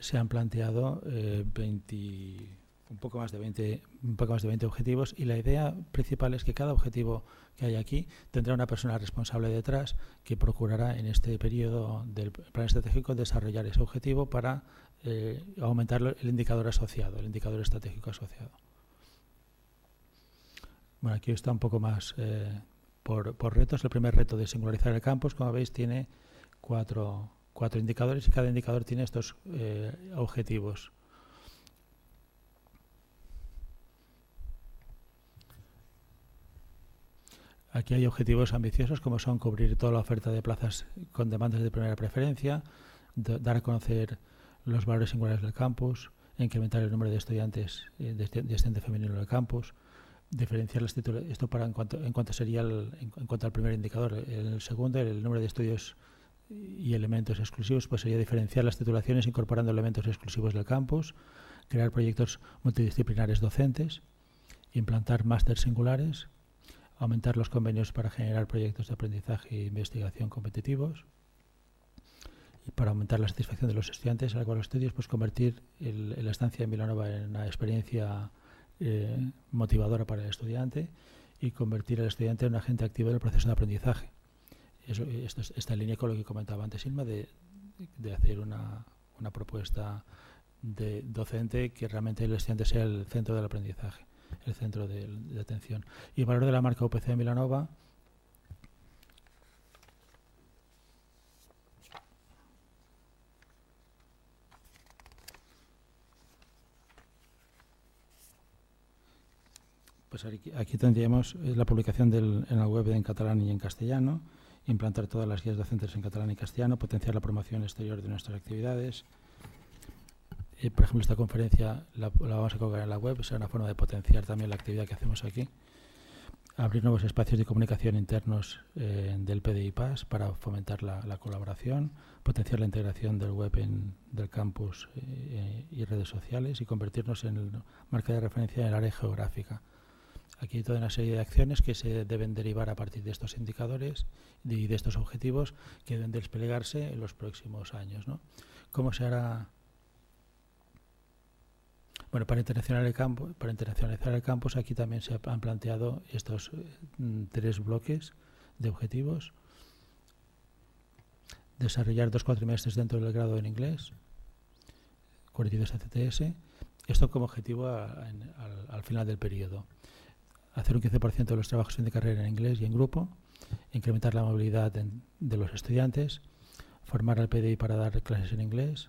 se han planteado 20 un poco más de 20 objetivos, y la idea principal es que cada objetivo que hay aquí tendrá una persona responsable detrás que procurará en este periodo del plan estratégico desarrollar ese objetivo para aumentar el indicador asociado, el indicador estratégico asociado. Bueno, aquí está un poco más por retos. El primer reto de singularizar el campus, como veis, tiene cuatro indicadores, y cada indicador tiene estos objetivos. Aquí hay objetivos ambiciosos, como son cubrir toda la oferta de plazas con demandas de primera preferencia, dar a conocer los valores singulares del campus, incrementar el número de estudiantes de estudiante femenino del campus, diferenciar las titulaciones. Esto en cuanto sería en cuanto al primer indicador. El segundo, el número de estudios y elementos exclusivos, pues sería diferenciar las titulaciones incorporando elementos exclusivos del campus, crear proyectos multidisciplinares docentes, implantar másteres singulares, aumentar los convenios para generar proyectos de aprendizaje e investigación competitivos, y para aumentar la satisfacción de los estudiantes al acabar los estudios, pues convertir la estancia en Vilanova en una experiencia motivadora para el estudiante, y convertir al estudiante en un agente activo del proceso de aprendizaje. Esto está en línea con lo que comentaba antes Inma, de hacer una propuesta de docente que realmente el estudiante sea el centro del aprendizaje, el centro de atención. Y el valor de la marca UPC en Vilanova, pues aquí tendríamos la publicación en la web en catalán y en castellano, implantar todas las guías docentes en catalán y castellano, potenciar la promoción exterior de nuestras actividades. Por ejemplo, esta conferencia la vamos a colocar en la web, será una forma de potenciar también la actividad que hacemos aquí. Abrir nuevos espacios de comunicación internos del PDI PAS para fomentar la colaboración, potenciar la integración del web del campus y redes sociales, y convertirnos en marca de referencia en el área geográfica. Aquí hay toda una serie de acciones que se deben derivar a partir de estos indicadores y de estos objetivos que deben desplegarse en los próximos años, ¿no? ¿Cómo se hará? Bueno, para internacionalizar el campus, aquí también se han planteado estos 3 bloques de objetivos. Desarrollar 2 cuatrimestres dentro del grado en inglés, 42 ACTS. Esto como objetivo al final del periodo. Hacer un 15% de los trabajos de carrera en inglés y en grupo. Incrementar la movilidad de los estudiantes. Formar al PDI para dar clases en inglés.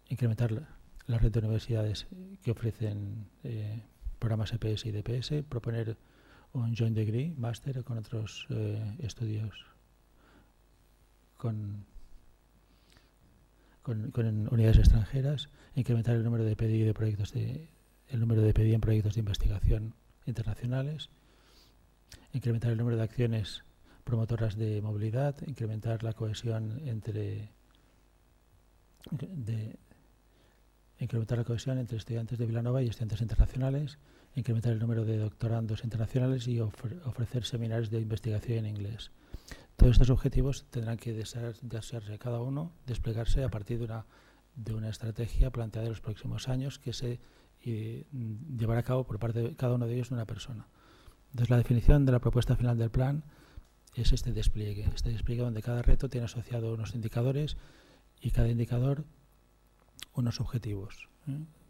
Incrementar la red de universidades que ofrecen programas EPS y DPS. Proponer un joint degree, máster con otros estudios con unidades extranjeras. Incrementar el número de PDI de proyectos en proyectos de investigación internacionales. Incrementar el número de acciones promotoras de movilidad. Incrementar la cohesión entre estudiantes de Vilanova y estudiantes internacionales, incrementar el número de doctorandos internacionales y ofrecer seminarios de investigación en inglés. Todos estos objetivos tendrán que desearse cada uno, desplegarse a partir de una estrategia planteada en los próximos años que se llevará a cabo por parte de cada uno de ellos de una persona. Entonces, la definición de la propuesta final del plan es este despliegue donde cada reto tiene asociado unos indicadores y cada indicador unos objetivos.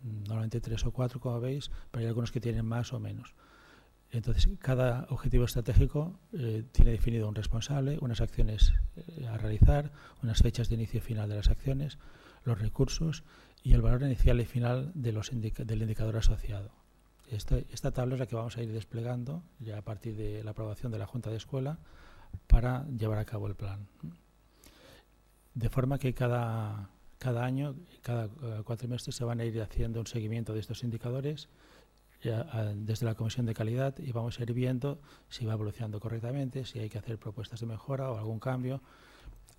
Normalmente 3 o 4, como veis, pero hay algunos que tienen más o menos. Entonces, cada objetivo estratégico tiene definido un responsable, unas acciones a realizar, unas fechas de inicio y final de las acciones, los recursos y el valor inicial y final del indicador asociado. Esta tabla es la que vamos a ir desplegando ya a partir de la aprobación de la Junta de Escuela para llevar a cabo el plan. De forma que cada año, cada cuatrimestre, se van a ir haciendo un seguimiento de estos indicadores desde la Comisión de Calidad, y vamos a ir viendo si va evolucionando correctamente, si hay que hacer propuestas de mejora o algún cambio.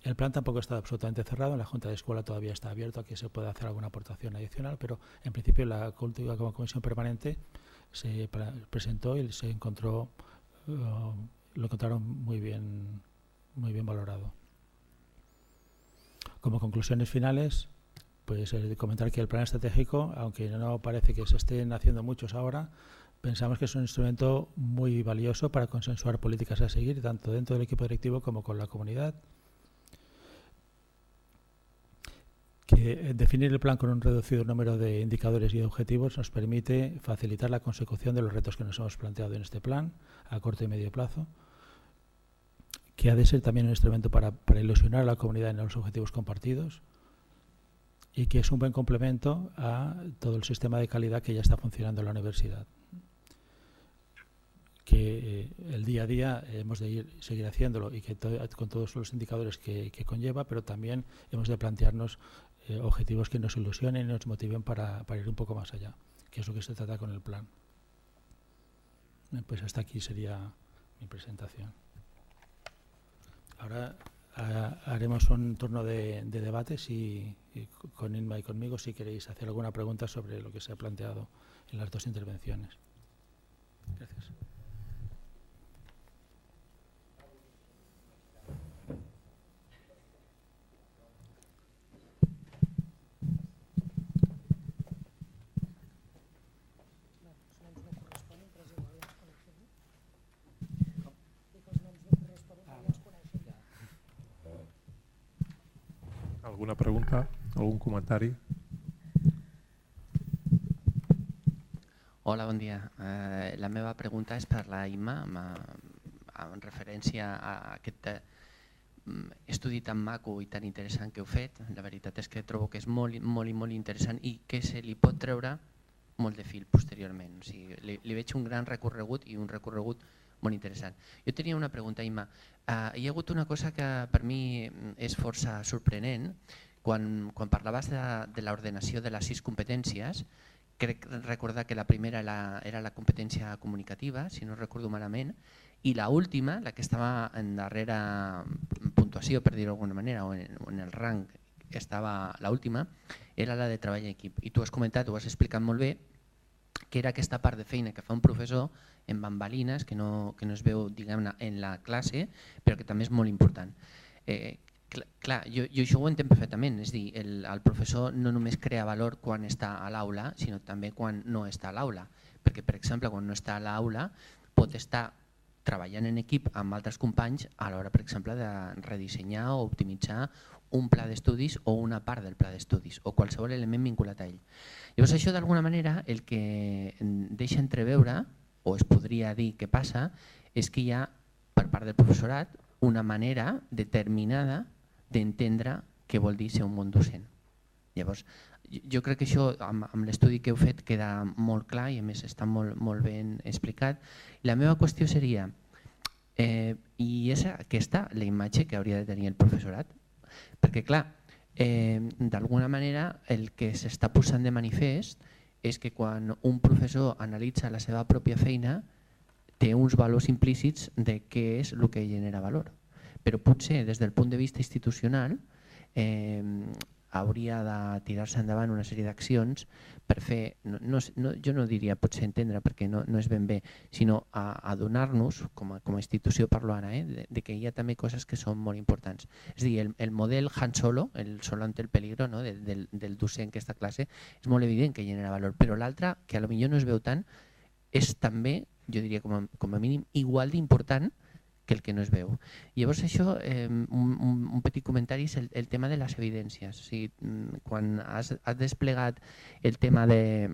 El plan tampoco está absolutamente cerrado, en la Junta de Escuela todavía está abierto a que se pueda hacer alguna aportación adicional, pero en principio la Comisión Permanente se presentó y se encontró, lo encontraron muy bien valorado. Como conclusiones finales, pues comentar que el plan estratégico, aunque no parece que se estén haciendo muchos ahora, pensamos que es un instrumento muy valioso para consensuar políticas a seguir, tanto dentro del equipo directivo como con la comunidad. Que definir el plan con un reducido número de indicadores y objetivos nos permite facilitar la consecución de los retos que nos hemos planteado en este plan a corto y medio plazo, que ha de ser también un instrumento para ilusionar a la comunidad en los objetivos compartidos, y que es un buen complemento a todo el sistema de calidad que ya está funcionando en la universidad. Que el día a día hemos de seguir haciéndolo y que con todos los indicadores que conlleva, pero también hemos de plantearnos objetivos que nos ilusionen y nos motiven para ir un poco más allá, que es lo que se trata con el plan. Pues hasta aquí sería mi presentación. Ahora haremos un turno de debates y con Inma y conmigo, si queréis hacer alguna pregunta sobre lo que se ha planteado en las dos intervenciones. Gracias. Alguna pregunta? Algun comentari? Hola, bon dia. La meva pregunta és per la Imma, en referència a aquest estudi tan maco i tan interessant que heu fet. La veritat és que trobo que és molt interessant i que se li pot treure molt de fil posteriorment. O sigui, li veig un gran recorregut i un recorregut molt interessant. Jo tenia una pregunta, Imma. Hi ha hagut una cosa que per mi és força sorprenent. Quan parlaves de l'ordenació de les 6 competències, crec recordar que la primera era la competència comunicativa, si no recordo malament, i l'última, la que estava en darrera puntuació, per dir-ho d'alguna manera, o en el rang que estava l'última, era la de treball en equip. I tu has comentat, ho has explicat molt bé, que era aquesta part de feina que fa un professor en bambalines, que no es veu, diguem-ne, en la classe, però que també és molt important. Clar, jo això ho entenc perfectament, és a dir, el professor no només crea valor quan està a l'aula, sinó també quan no està a l'aula, perquè, per exemple, quan no està a l'aula pot estar treballant en equip amb altres companys a l'hora, per exemple, de redissenyar o optimitzar un pla d'estudis o una part del pla d'estudis o qualsevol element vinculat a ell. Llavors això d'alguna manera el que deixa entreveure, o es podria dir que passa, és que hi ha per part del professorat una manera determinada d'entendre què vol dir ser un bon docent. Llavors, jo crec que això amb l'estudi que heu fet queda molt clar i a més està molt ben explicat. La meva qüestió seria, i és aquesta la imatge que hauria de tenir el professorat? Perquè clar, d'alguna manera el que s'està posant de manifest és que quan un professor analitza la seva pròpia feina té uns valors implícits de què és el que genera valor. Però potser des del punt de vista institucional hauria de tirar-se endavant una sèrie d'accions per fer, jo no diria potser entendre perquè no és ben bé, sinó adonar-nos, com a institució parlo ara, de que hi ha també coses que són molt importants. És a dir, el model Han Solo, el solo ante el peligro del docent que està a classe, és molt evident que genera valor, però l'altre, que potser no es veu tant, és també, jo diria com a mínim, igual d'important que el que no es veu. Llavors això, un petit comentari és el tema de les evidències. O sigui, quan has desplegat el tema de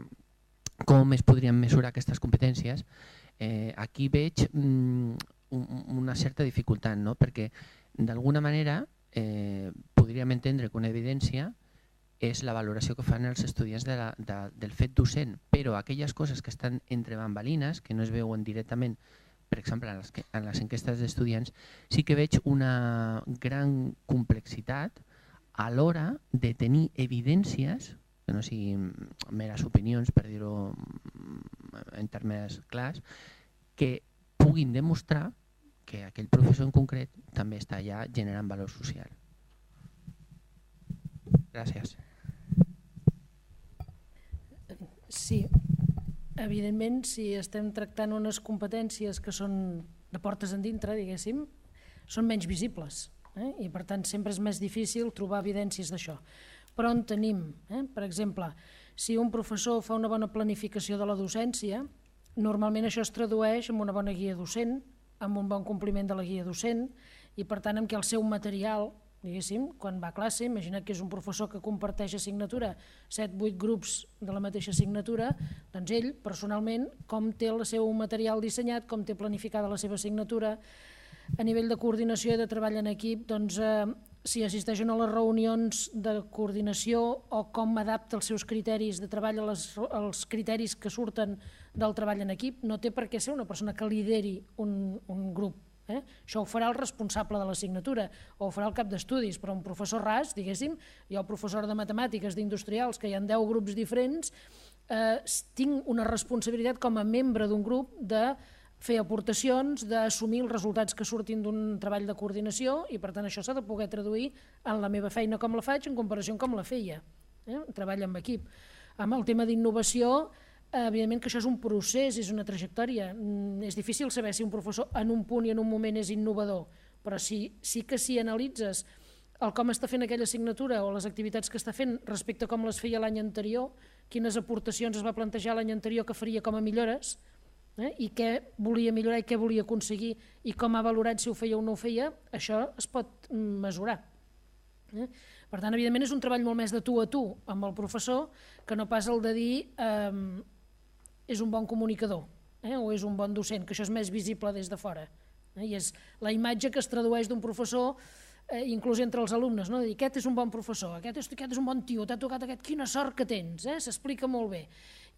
com es podrien mesurar aquestes competències, aquí veig una certa dificultat, perquè d'alguna manera podríem entendre que una evidència és la valoració que fan els estudiants del fet docent, però aquelles coses que estan entre bambalines, que no es veuen directament, per exemple, en les enquestes d'estudiants, sí que veig una gran complexitat a l'hora de tenir evidències, que no siguin meres opinions, per dir-ho en termes clars, que puguin demostrar que aquell professor en concret també està allà generant valor social. Gràcies. Sí. Evidentment, si estem tractant unes competències que són de portes endintre, diguéssim, són menys visibles i per tant sempre és més difícil trobar evidències d'això. però en tenim. Per exemple, si un professor fa una bona planificació de la docència, normalment això es tradueix en una bona guia docent, amb un bon compliment de la guia docent i per tant en què el seu material, diguéssim, quan va a classe, imagina't que és un professor que comparteix assignatura 7-8 grups de la mateixa assignatura, doncs ell personalment com té el seu material dissenyat, com té planificada la seva assignatura, a nivell de coordinació i de treball en equip, doncs si assisteixen a les reunions de coordinació o com adapta els seus criteris de treball als criteris que surten del treball en equip, no té per què ser una persona que lideri un grup. Això ho farà el responsable de l'assignatura o ho farà el cap d'estudis, però un professor ras, diguéssim, jo professor de matemàtiques, d'industrials, que hi ha 10 grups diferents, tinc una responsabilitat com a membre d'un grup de fer aportacions, d'assumir els resultats que surtin d'un treball de coordinació i per tant això s'ha de poder traduir en la meva feina com la faig en comparació amb com la feia, treball amb equip. Amb el tema d'innovació, evidentment que això és un procés, és una trajectòria, és difícil saber si un professor en un punt i en un moment és innovador, però sí que si analitzes el com està fent aquella assignatura o les activitats que està fent respecte a com les feia l'any anterior, quines aportacions es va plantejar l'any anterior que faria com a millores, i què volia millorar i què volia aconseguir i com ha valorat si ho feia o no ho feia, això es pot mesurar. Per tant, evidentment és un treball molt més de tu a tu amb el professor que no pas el de dir és un bon comunicador o és un bon docent, que això és més visible des de fora. I és la imatge que es tradueix d'un professor inclús entre els alumnes, no? Dir, aquest és un bon professor, aquest és un bon tio, t'ha tocat aquest, quina sort que tens, s'explica molt bé.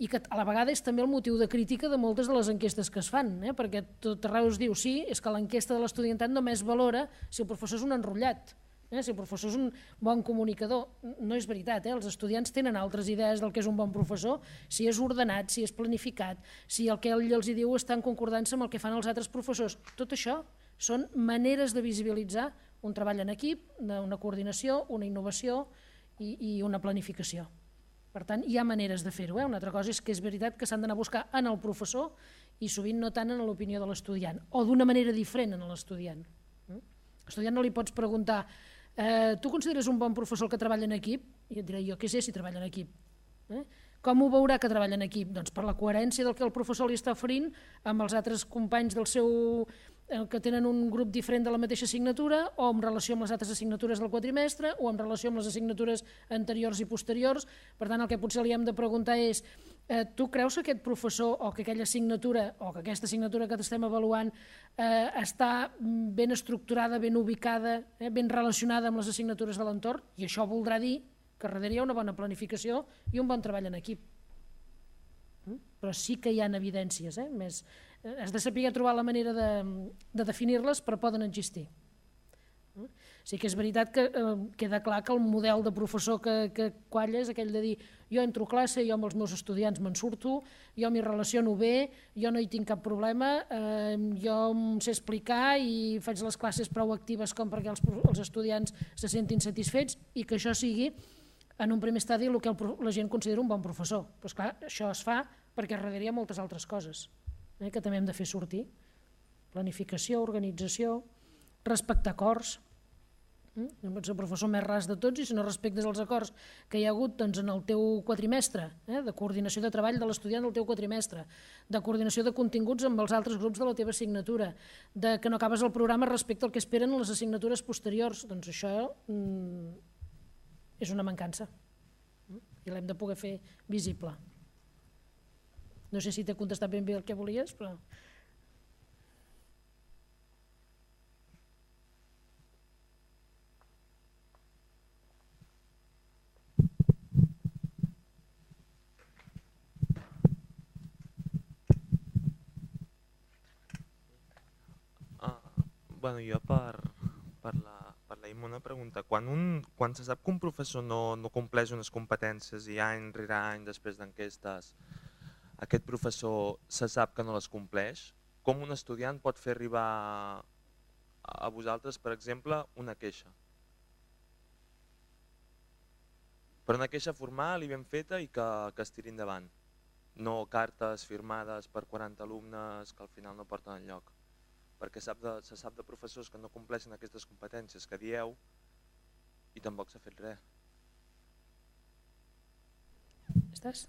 I que a la vegada és també el motiu de crítica de moltes de les enquestes que es fan, perquè tot arreu es diu, sí, és que l'enquesta de l'estudiantat només valora si el professor és un enrotllat, si el professor és un bon comunicador. No és veritat, els estudiants tenen altres idees del que és un bon professor, si és ordenat, si és planificat, si el que ell els diu està en concordança amb el que fan els altres professors. Tot això són maneres de visibilitzar un treball en equip, una coordinació, una innovació i una planificació. Per tant, hi ha maneres de fer-ho. Una altra cosa és que és veritat que s'han d'anar a buscar en el professor i sovint no tant en l'opinió de l'estudiant, o d'una manera diferent en l'estudiant. L'estudiant no li pots preguntar tu consideres un bon professor el que treballa en equip? I et diré, jo què sé si treballa en equip. Com ho veurà que treballa en equip? Doncs per la coherència del que el professor li està oferint amb els altres companys del seu que tenen un grup diferent de la mateixa assignatura o en relació amb les altres assignatures del quadrimestre o en relació amb les assignatures anteriors i posteriors. Per tant, el que potser li hem de preguntar és tu creus que aquest professor o que aquella assignatura o que aquesta assignatura que estem avaluant està ben estructurada, ben ubicada, ben relacionada amb les assignatures de l'entorn? I això voldrà dir que darrere hi ha una bona planificació i un bon treball en equip. Però sí que hi ha evidències, has de saber trobar la manera de definir-les, però poden existir. Sí que és veritat que queda clar que el model de professor que qualla és aquell de dir jo entro a classe, jo amb els meus estudiants me'n surto, jo m'hi relaciono bé, jo no hi tinc cap problema, jo em sé explicar i faig les classes prou actives com perquè els estudiants se sentin satisfets i que això sigui en un primer estadi el que la gent considera un bon professor. Però esclar, això es fa perquè darrere hi ha moltes altres coses que també hem de fer sortir. Planificació, organització, respectar acords. No pots ser el professor més ras de tots i si no respectes els acords que hi ha hagut en el teu quadrimestre, de coordinació de treball de l'estudiant del teu quadrimestre, de coordinació de continguts amb els altres grups de la teva assignatura, de que no acabes el programa respecte al que esperen les assignatures posteriors, doncs això és una mancança i l'hem de poder fer visible. No sé si t'he contestat ben bé el que volies, però... Bueno, jo per la IMA una pregunta. Quan se sap que un professor no compleix unes competències i any rere any després d'enquestes aquest professor se sap que no les compleix, com un estudiant pot fer arribar a vosaltres, per exemple, una queixa? Però una queixa formal i ben feta i que es tiri endavant. No cartes firmades per 40 alumnes que al final no porten enlloc. Perquè se sap de professors que no compleixen aquestes competències que dieu i tampoc s'ha fet res. Estàs?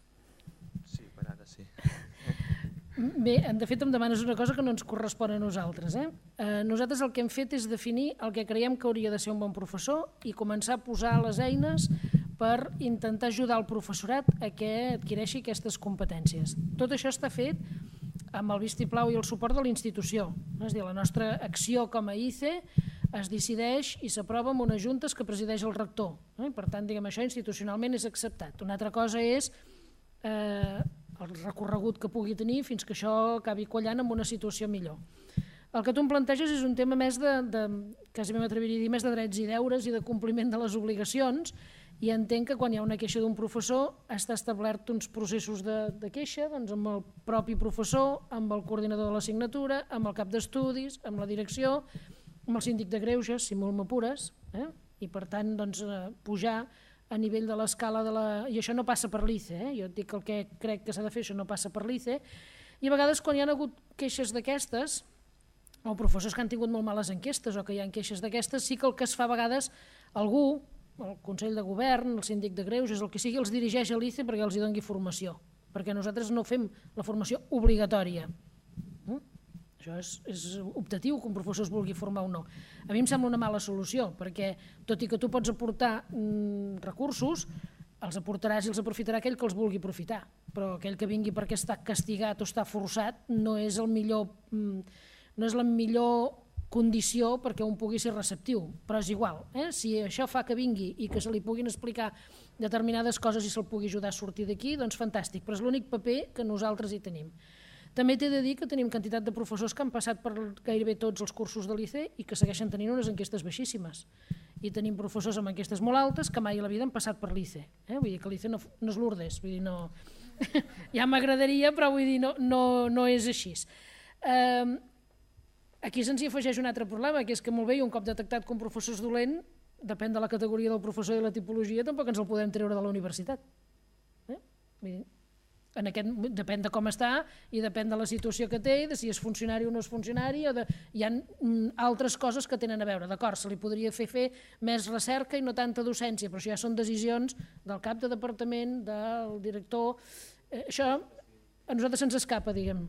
Sí, per ara sí. Bé, de fet em demanes una cosa que no ens correspon a nosaltres. Nosaltres el que hem fet és definir el que creiem que hauria de ser un bon professor i començar a posar les eines per intentar ajudar el professorat a que adquireixi aquestes competències. Tot això està fet amb el vistiplau i el suport de la institució. És a dir, la nostra acció com a ICE es decideix i s'aprova en unes juntes que presideix el rector. Per tant, diguem, això institucionalment és acceptat. Una altra cosa és el recorregut que pugui tenir fins que això acabi quallant en una situació millor. El que tu em planteges és un tema més quasi m'atreviria a dir, més de drets i deures i de compliment de les obligacions, i entenc que quan hi ha una queixa d'un professor està establert uns processos de queixa doncs amb el propi professor, amb el coordinador de l'assignatura, amb el cap d'estudis, amb la direcció, amb el síndic de greuges, si molt m'apures, i per tant doncs, pujar a nivell de l'escala de la... I això no passa per l'ICE, jo et dic que el que crec que s'ha de fer, això no passa per l'ICE, i a vegades quan hi ha hagut queixes d'aquestes, o professors que han tingut molt males enquestes o que hi ha queixes d'aquestes, sí que el que es fa a vegades algú, el Consell de Govern, el síndic de greuges, el que sigui, els dirigeix a l'ICE perquè els hi doni formació, perquè nosaltres no fem la formació obligatòria. Això és optatiu que un professor es vulgui formar o no. A mi em sembla una mala solució, perquè tot i que tu pots aportar recursos, els aportaràs i els aprofitarà aquell que els vulgui aprofitar, però aquell que vingui perquè està castigat o està forçat no és la millor condició perquè un pugui ser receptiu, però és igual. Si això fa que vingui i que se li puguin explicar determinades coses i se'l pugui ajudar a sortir d'aquí, doncs fantàstic, però és l'únic paper que nosaltres hi tenim. També t'he de dir que tenim quantitat de professors que han passat per gairebé tots els cursos de l'ICE i que segueixen tenint unes enquestes baixíssimes. I tenim professors amb enquestes molt altes que mai a la vida han passat per l'ICE. Vull dir que l'ICE no és Lourdes, vull dir, no... ja m'agradaria, però vull dir, no és així. Aquí se'ns hi afegeix un altre problema, que és que molt bé, i un cop detectat que un professor és dolent, depèn de la categoria del professor i de la tipologia, tampoc ens el podem treure de la universitat. Vull dir, depèn de com està i depèn de la situació que té i de si és funcionari o no és funcionari, hi ha altres coses que tenen a veure. D'acord, se li podria fer més recerca i no tanta docència, però això ja són decisions del cap de departament, del director. Això a nosaltres se'ns escapa, diguem.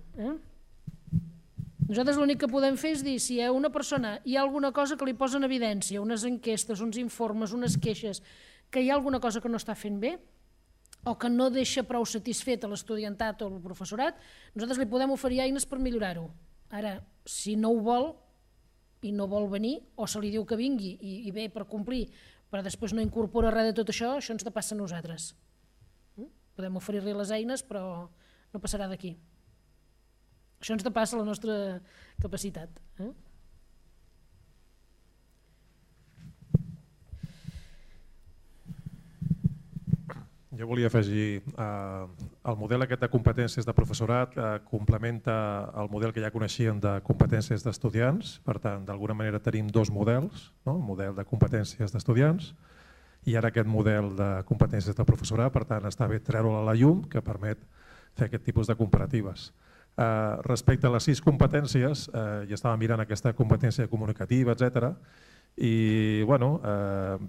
Nosaltres l'únic que podem fer és dir si a una persona hi ha alguna cosa que li posa en evidència, unes enquestes, uns informes, unes queixes, que hi ha alguna cosa que no està fent bé, o que no deixa prou satisfet a l'estudiantat o el professorat, nosaltres li podem oferir eines per millorar-ho. Ara, si no ho vol i no vol venir, o se li diu que vingui i ve per complir, però després no incorpora res de tot això, això ens depassa a nosaltres. Podem oferir-li les eines, però no passarà d'aquí. Això ens depassa la nostra capacitat. Jo volia afegir, el model aquest de competències de professorat complementa el model que ja coneixíem de competències d'estudiants, per tant, d'alguna manera tenim dos models, el model de competències d'estudiants i ara aquest model de competències de professorat, per tant, està bé treure-la a la llum, que permet fer aquest tipus de comparatives. Respecte a les 6 competències, ja estava mirant aquesta competència comunicativa, etc. I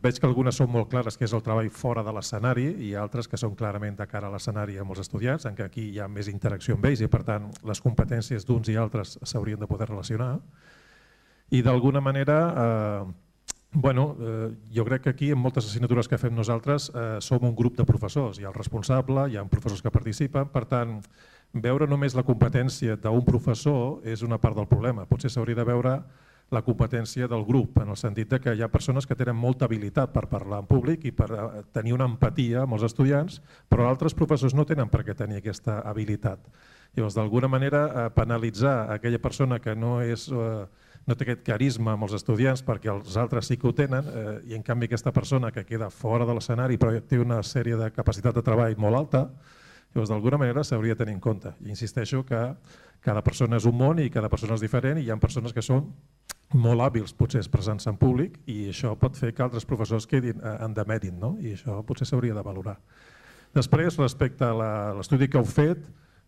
veig que algunes són molt clares, que és el treball fora de l'escenari, i altres que són clarament de cara a l'escenari amb els estudiants, en què aquí hi ha més interacció amb ells i per tant les competències d'uns i altres s'haurien de poder relacionar. I d'alguna manera, jo crec que aquí en moltes assignatures que fem nosaltres som un grup de professors, hi ha el responsable, hi ha professors que participen, per tant veure només la competència d'un professor és una part del problema, potser s'hauria de veure la competència del grup, en el sentit que hi ha persones que tenen molta habilitat per parlar en públic i per tenir una empatia amb els estudiants, però altres professors no tenen per què tenir aquesta habilitat. Llavors, d'alguna manera, penalitzar aquella persona que no té aquest carisma amb els estudiants perquè els altres sí que ho tenen i en canvi aquesta persona que queda fora de l'escenari però té una sèrie de capacitat de treball molt alta, llavors d'alguna manera s'hauria de tenir en compte. I insisteixo que cada persona és un món i cada persona és diferent i hi ha persones que són molt hàbils potser expressant-se en públic i això pot fer que altres professors quedin en demèrit, i això potser s'hauria de valorar. Després, respecte a l'estudi que heu fet,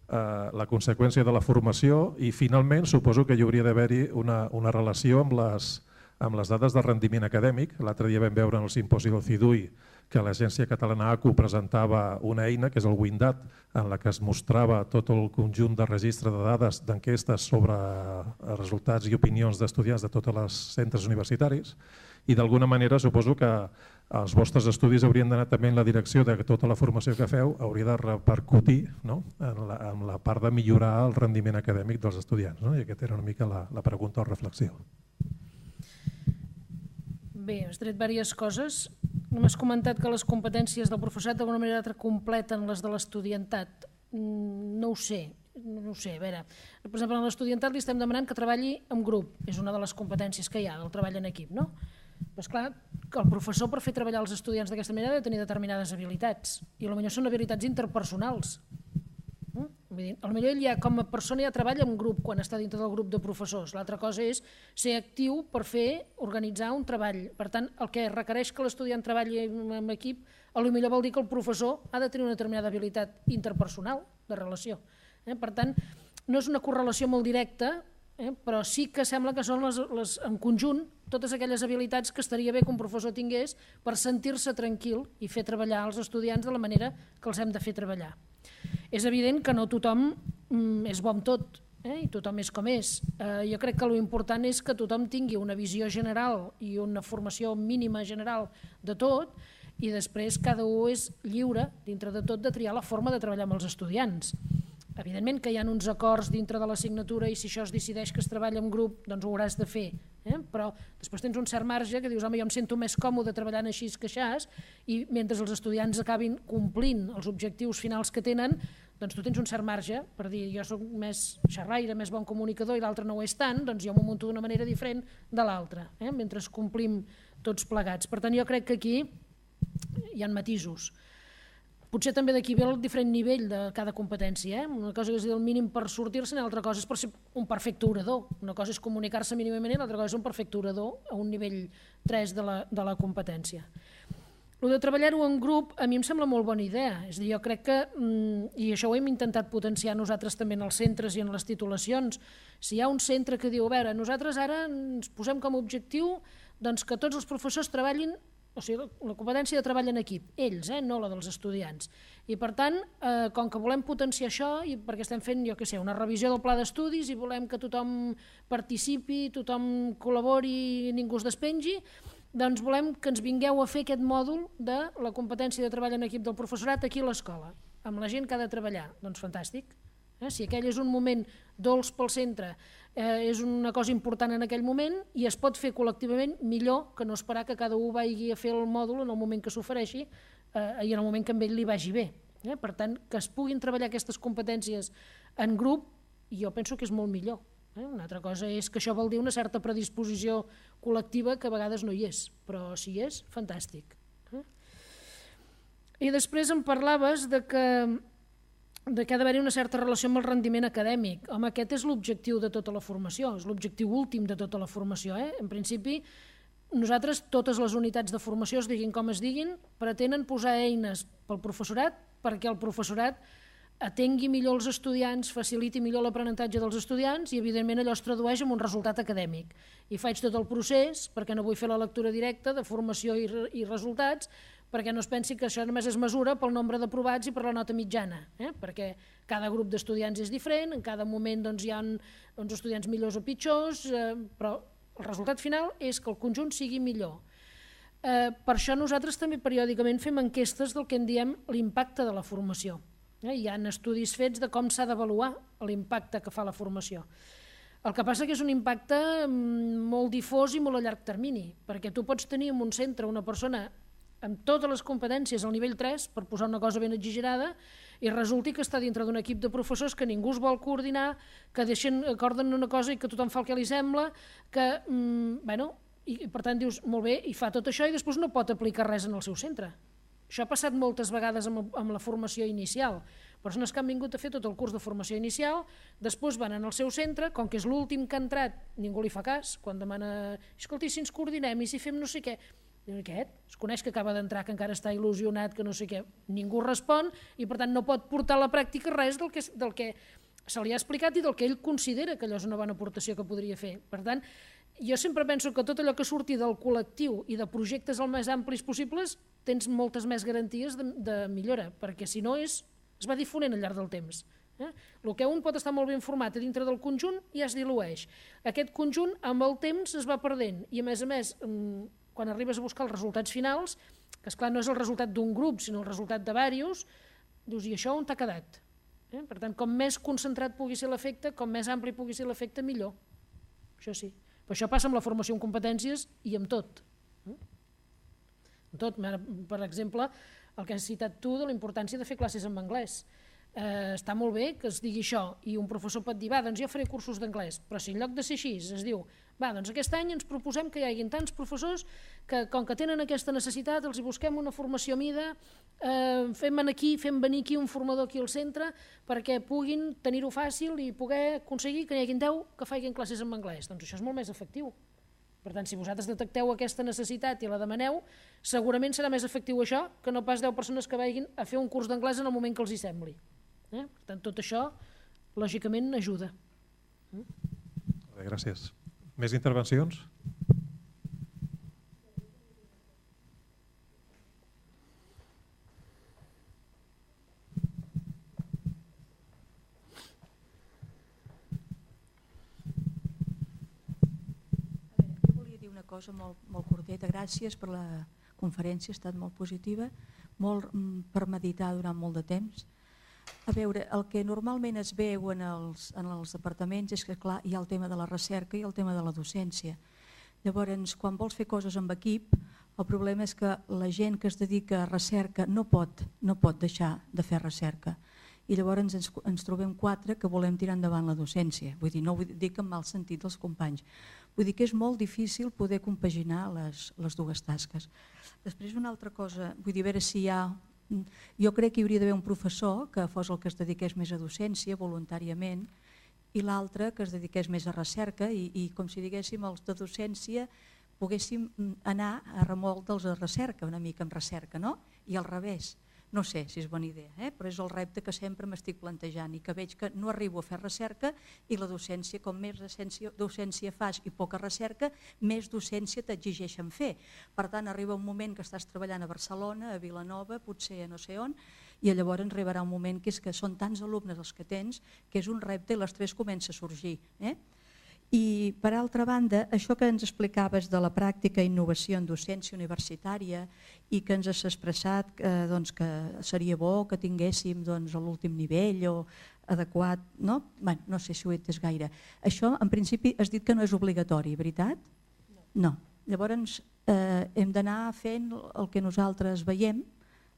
la conseqüència de la formació i finalment suposo que hi hauria d'haver-hi una relació amb amb les dades de rendiment acadèmic. L'altre dia vam veure en el simposi del CIDUI que l'Agència Catalana ACU presentava una eina, que és el Windat, en la que es mostrava tot el conjunt de registre de dades d'enquestes sobre resultats i opinions d'estudiants de tots els centres universitaris, i d'alguna manera suposo que els vostres estudis haurien d'anar també en la direcció de que tota la formació que feu hauria de repercutir en la part de millorar el rendiment acadèmic dels estudiants. I aquesta era una mica la pregunta o reflexió. Bé, has tret diverses coses. M'has comentat que les competències del professorat d'alguna manera altra completen les de l'estudiantat. No ho sé, a veure. Per exemple, a l'estudiantat li estem demanant que treballi en grup. És una de les competències que hi ha, del treball en equip, no? Però és clar que el professor, per fer treballar els estudiants d'aquesta manera, ha de tenir determinades habilitats. I potser són habilitats interpersonals. Potser ell ja, com a persona, ja treballa en grup quan està dintre del grup de professors. L'altra cosa és ser actiu per organitzar un treball. Per tant, el que requereix que l'estudiant treballi en equip, potser vol dir que el professor ha de tenir una determinada habilitat interpersonal de relació. Per tant, no és una correlació molt directa, però sí que sembla que són en conjunt totes aquelles habilitats que estaria bé que un professor tingués per sentir-se tranquil i fer treballar els estudiants de la manera que els hem de fer treballar. És evident que no tothom és bo amb tot, i tothom és com és. Jo crec que l'important és que tothom tingui una visió general i una formació mínima general de tot, i després cada un és lliure, dintre de tot, de triar la forma de treballar amb els estudiants. Evidentment que hi ha uns acords dintre de l'assignatura i si això es decideix que es treballa en grup, doncs ho hauràs de fer. Però després tens un cert marge que dius, home, jo em sento més còmode treballant així que aixàs, i mentre els estudiants acabin complint els objectius finals que tenen, doncs tu tens un cert marge per dir, jo soc més xerraire, més bon comunicador i l'altre no ho és tant, doncs jo m'ho munto d'una manera diferent de l'altra, mentre complim tots plegats. Per tant, jo crec que aquí hi ha matisos. Potser també d'aquí ve el diferent nivell de cada competència. Una cosa és el mínim per sortir-se i l'altra cosa és per ser un perfecte orador. Una cosa és comunicar-se mínimament i l'altra cosa és un perfecte orador a un nivell 3 de la competència. El de treballar-ho en grup a mi em sembla molt bona idea. És a dir, jo crec que, i això ho hem intentat potenciar nosaltres també en els centres i en les titulacions, si hi ha un centre que diu, a veure, nosaltres ara ens posem com a objectiu que tots els professors treballin, o sigui, la competència de treball en equip, ells, no la dels estudiants. I per tant, com que volem potenciar això, i perquè estem fent, jo què sé, una revisió del pla d'estudis i volem que tothom participi, tothom col·labori i ningú es despengi, doncs volem que ens vingueu a fer aquest mòdul de la competència de treball en equip del professorat aquí a l'escola, amb la gent que ha de treballar. Doncs fantàstic. Si aquell és un moment dolç pel centre, és una cosa important en aquell moment i es pot fer col·lectivament millor que no esperar que cada un vagi a fer el mòdul en el moment que s'ofereixi i en el moment que a ell li vagi bé. Per tant, que es puguin treballar aquestes competències en grup, jo penso que és molt millor. Una altra cosa és que això vol dir una certa predisposició col·lectiva que a vegades no hi és, però si hi és, fantàstic. I després em parlaves de que ha d'haver-hi una certa relació amb el rendiment acadèmic. Home, aquest és l'objectiu de tota la formació, és l'objectiu últim de tota la formació. En principi, nosaltres, totes les unitats de formació, es diguin com es diguin, pretenen posar eines pel professorat perquè el professorat atengui millor els estudiants, faciliti millor l'aprenentatge dels estudiants i, evidentment, allò es tradueix en un resultat acadèmic. I faig tot el procés, perquè no vull fer la lectura directa de formació i resultats, perquè no es pensi que això només es mesura pel nombre d'aprovats i per la nota mitjana, perquè cada grup d'estudiants és diferent, en cada moment hi ha uns estudiants millors o pitjors, però el resultat final és que el conjunt sigui millor. Per això nosaltres també periòdicament fem enquestes del que en diem l'impacte de la formació. Hi ha estudis fets de com s'ha d'avaluar l'impacte que fa la formació. El que passa que és un impacte molt difós i molt a llarg termini, perquè tu pots tenir en un centre una persona amb totes les competències al nivell 3, per posar una cosa ben exagerada, i resulti que està dintre d'un equip de professors que ningú es vol coordinar, que acorden una cosa i que tothom fa el que li sembla, que, i per tant dius, molt bé, i fa tot això i després no pot aplicar res en el seu centre. Això ha passat moltes vegades amb la formació inicial. Persones que han vingut a fer tot el curs de formació inicial, després van al seu centre, com que és l'últim que ha entrat, ningú li fa cas, quan demana, escolti, si ens coordinem i si fem no sé què, aquest es coneix que acaba d'entrar, que encara està il·lusionat, que no sé què, ningú respon i per tant no pot portar a la pràctica res del que se li ha explicat i del que ell considera que allò és una bona aportació que podria fer. Per tant, Jo sempre penso que tot allò que surti del col·lectiu i de projectes el més amplis possibles tens moltes més garanties de millora, perquè si no es va difonent al llarg del temps. El que un pot estar molt ben format dintre del conjunt ja es dilueix. Aquest conjunt amb el temps es va perdent i a més, quan arribes a buscar els resultats finals, que esclar no és el resultat d'un grup sinó el resultat de diversos, dius, i això on t'ha quedat? Per tant, com més concentrat pugui ser l'efecte, com més ampli pugui ser l'efecte, millor. Això sí. Però això passa amb la formació en competències i amb tot. Tot, per exemple, el que has citat tu de la importància de fer classes en anglès. Està molt bé que es digui això i un professor pot dir, doncs jo faré cursos d'anglès, però si en lloc de ser així es diu, doncs aquest any ens proposem que hi hagi tants professors que com que tenen aquesta necessitat els hi busquem una formació a mida, fem venir aquí un formador aquí al centre perquè puguin tenir-ho fàcil i poder aconseguir que n'hi hagi 10 que facin classes en anglès. Doncs això és molt més efectiu. Per tant, si vosaltres detecteu aquesta necessitat i la demaneu, segurament serà més efectiu això que no pas 10 persones que vagin a fer un curs d'anglès en el moment que els hi sembli. Per tant, tot això, lògicament, ajuda. Gràcies. Més intervencions? Cosa molt curteta. Gràcies per la conferència, ha estat molt positiva, molt per meditar durant molt de temps. A veure, el que normalment es veu en els departaments és que, clar, hi ha el tema de la recerca i el tema de la docència. Llavors, quan vols fer coses amb equip, el problema és que la gent que es dedica a recerca no pot deixar de fer recerca. I llavors ens trobem 4 que volem tirar endavant la docència. Vull dir, no ho dic en mal sentit dels companys. Vull dir que és molt difícil poder compaginar les dues tasques. Després una altra cosa, vull dir, a veure si hi ha... Jo crec que hi hauria d'haver un professor que fos el que es dediqués més a docència voluntàriament i l'altre que es dediqués més a recerca i com si diguéssim els de docència poguéssim anar a remolc dels de recerca, una mica en recerca, no? I al revés. No sé si és bona idea, però és el repte que sempre m'estic plantejant i que veig que no arribo a fer recerca i la docència, com més docència fas i poca recerca, més docència t'exigeixen fer. Per tant, arriba un moment que estàs treballant a Barcelona, a Vilanova, potser a no sé on, i llavors arribarà un moment que és que són tants alumnes els que tens que és un repte i l'estrès comença a sorgir. I per altra banda, això que ens explicaves de la pràctica i innovació en docència universitària i que ens has expressat que seria bo que tinguéssim l'últim nivell o adequat, no sé si ho he entès gaire. Això en principi has dit que no és obligatori, veritat? No. Llavors hem d'anar fent el que nosaltres veiem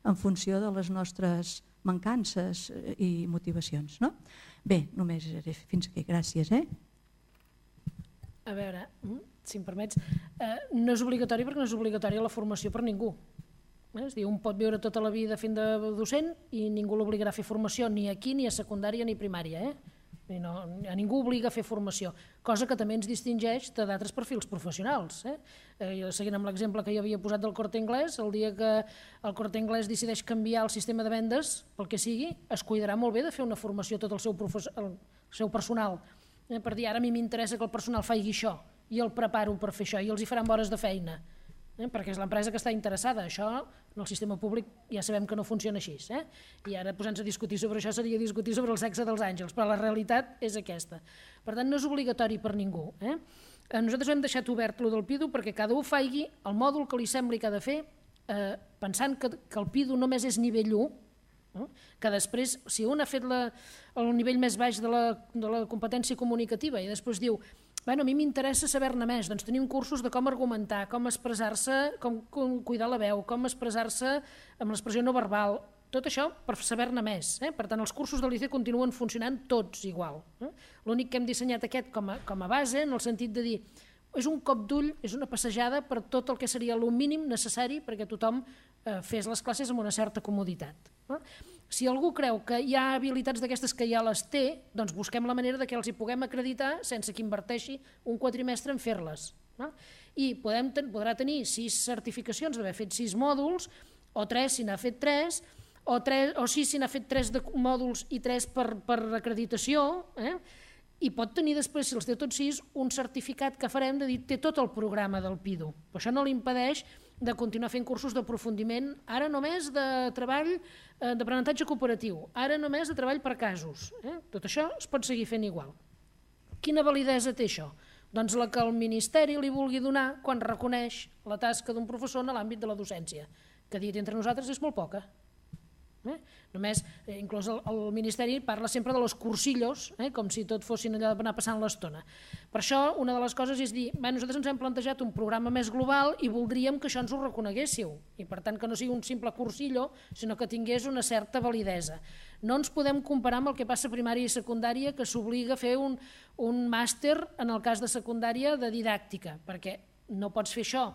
en funció de les nostres mancances i motivacions. Bé, només fins aquí. Gràcies. A veure, si em permets, no és obligatori perquè no és obligatòria la formació per ningú. És a dir, un pot viure tota la vida fent de docent i ningú l'obligarà a fer formació ni aquí, ni a secundària, ni primària. A ningú obliga a fer formació, cosa que també ens distingeix d'altres perfils professionals. Seguint amb l'exemple que jo havia posat del Corte Inglés, el dia que el Corte Inglés decideix canviar el sistema de vendes, pel que sigui, es cuidarà molt bé de fer una formació a tot el seu personal, per dir, ara a mi m'interessa que el personal faci això i el preparo per fer això i els hi faran hores de feina, perquè és l'empresa que està interessada. Això en el sistema públic ja sabem que no funciona així, i ara posant-se a discutir sobre això seria discutir sobre el sexe dels àngels, però la realitat és aquesta. Per tant, no és obligatori per ningú. Nosaltres ho hem deixat obert del PIDU perquè cada un faci el mòdul que li sembli que ha de fer, pensant que el PIDU només és nivell 1, que després, si un ha fet el nivell més baix de la competència comunicativa i després diu, a mi m'interessa saber-ne més, doncs tenim cursos de com argumentar, com expressar-se, com cuidar la veu, com expressar-se amb l'expressió no verbal, tot això per saber-ne més. Per tant, els cursos de l'ICE continuen funcionant tots igual. L'únic que hem dissenyat aquest com a base, en el sentit de dir, és un cop d'ull, és una passejada per tot el que seria el mínim necessari perquè tothom fes les classes amb una certa comoditat. Si algú creu que hi ha habilitats d'aquestes que ja les té, doncs busquem la manera que els hi puguem acreditar sense que inverteixi un quadrimestre en fer-les. I podrà tenir 6 certificacions d'haver fet 6 mòduls, o 3 si n'ha fet 3, o 6 si n'ha fet 3 de mòduls i 3 per acreditació, i pot tenir després, si els té tots 6, un certificat que farem de dir té tot el programa del PIDU. Però això no li impedeix de continuar fent cursos d'aprofundiment, ara només de treball d'aprenentatge cooperatiu, ara només de treball per casos. Tot això es pot seguir fent igual. Quina validesa té això? Doncs la que el Ministeri li vulgui donar quan reconeix la tasca d'un professor en l'àmbit de la docència, que dit entre nosaltres és molt poca. Només, inclús el Ministeri parla sempre de los cursillos, com si tot fossin allò d'anar passant l'estona. Per això, una de les coses és dir, nosaltres ens hem plantejat un programa més global i voldríem que això ens ho reconeguéssiu, i per tant que no sigui un simple cursillo, sinó que tingués una certa validesa. No ens podem comparar amb el que passa a primària i secundària, que s'obliga a fer un màster, en el cas de secundària, de didàctica, perquè no pots fer això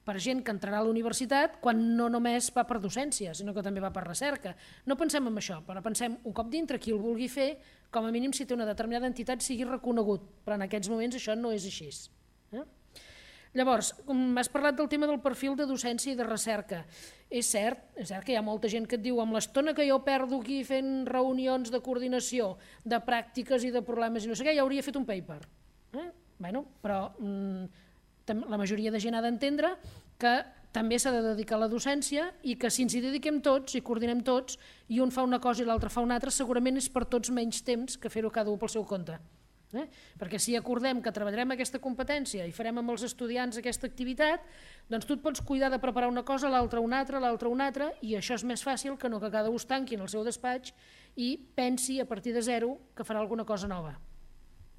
per gent que entrarà a la universitat quan no només va per docència, sinó que també va per recerca. No pensem en això, però pensem un cop dintre qui el vulgui fer, com a mínim si té una determinada entitat sigui reconegut, però en aquests moments això no és així. Llavors, m'has parlat del tema del perfil de docència i de recerca. És cert que hi ha molta gent que et diu amb l'estona que jo perdo aquí fent reunions de coordinació, de pràctiques i de problemes i no sé què, ja hauria fet un paper. Però la majoria de gent ha d'entendre que també s'ha de dedicar a la docència i que si ens hi dediquem tots i coordinem tots i un fa una cosa i l'altre fa una altra, segurament és per tots menys temps que fer-ho cada un pel seu compte. Perquè si acordem que treballarem aquesta competència i farem amb els estudiants aquesta activitat, doncs tu et pots cuidar de preparar una cosa, l'altra una altra, i això és més fàcil que no que cada un es tanqui en el seu despatx i pensi a partir de zero que farà alguna cosa nova.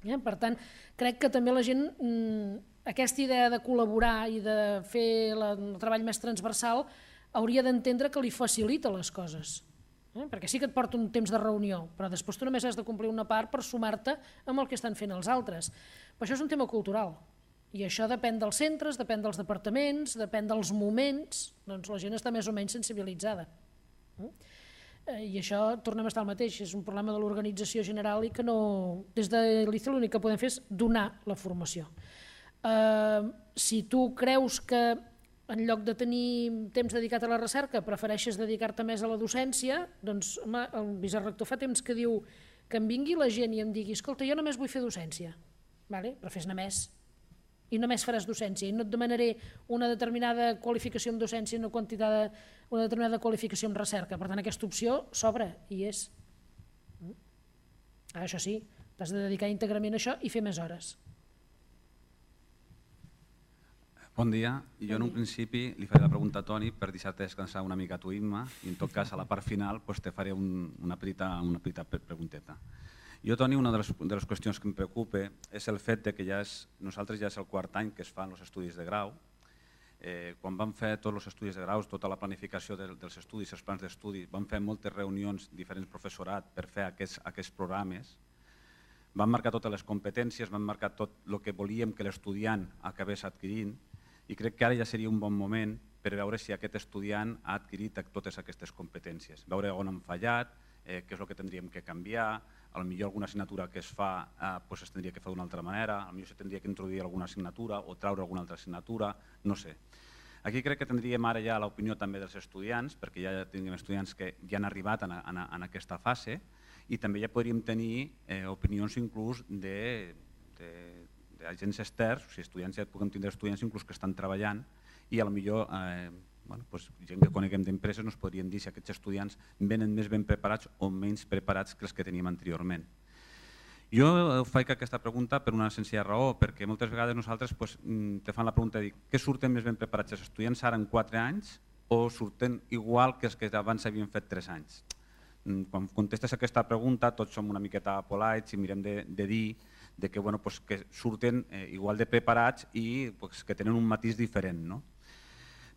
Per tant, crec que també la gent, aquesta idea de col·laborar i de fer el treball més transversal, hauria d'entendre que li facilita les coses. Perquè sí que et porta un temps de reunió, però després tu només has de complir una part per sumar-te amb el que estan fent els altres. Però això és un tema cultural, i això depèn dels centres, depèn dels departaments, depèn dels moments, doncs la gent està més o menys sensibilitzada. I això, tornem a estar al mateix, és un problema de l'organització general i que no, des de l'ICE l'únic que podem fer és donar la formació. Si tu creus que en lloc de tenir temps dedicat a la recerca prefereixes dedicar-te més a la docència, doncs el vicerector fa temps que diu que em vingui la gent i em digui escolta, jo només vull fer docència, però fes-ne més i només faràs docència i no et demanaré una determinada qualificació en docència i una determinada qualificació en recerca. Per tant, aquesta opció s'obre i és. Això sí, t'has de dedicar íntegrament a això i fer més hores. Bon dia. Jo en un principi li faré la pregunta a Toni per deixar-te descansar una mica a tu, Imma, i en tot cas a la part final te faré una petita pregunteta. Jo, Toni, una de les qüestions que em preocupa és el fet que nosaltres ja és el quart any que es fan els estudis de grau. Quan vam fer tots els estudis de graus, tota la planificació dels estudis, els plans d'estudi, vam fer moltes reunions, diferents professorat per fer aquests programes. Vam marcar totes les competències, vam marcar tot el que volíem que l'estudiant acabés adquirint i crec que ara ja seria un bon moment per veure si aquest estudiant ha adquirit totes aquestes competències, veure on han fallat, què és el que tindríem que canviar, potser alguna assignatura que es fa es tindria que fer d'una altra manera, potser s'hauria que introduir alguna assignatura o treure alguna altra assignatura, no sé. Aquí crec que tindríem ara ja l'opinió també dels estudiants, perquè ja tenim estudiants que ja han arribat en aquesta fase i també ja podríem tenir opinions inclús d'agents externs, o sigui, estudiants ja puguem tindre estudiants inclús que estan treballant i potser gent que coneguem d'empreses ens podrien dir si aquests estudiants venen més ben preparats o menys preparats que els que teníem anteriorment. Jo faig aquesta pregunta per una senzilla raó, perquè moltes vegades nosaltres te fan la pregunta de dir què surten més ben preparats els estudiants ara en 4 anys o surten igual que els que abans havien fet 3 anys. Quan contestes aquesta pregunta tots som una miqueta polits i mirem de dir que surten igual de preparats i que tenen un matís diferent.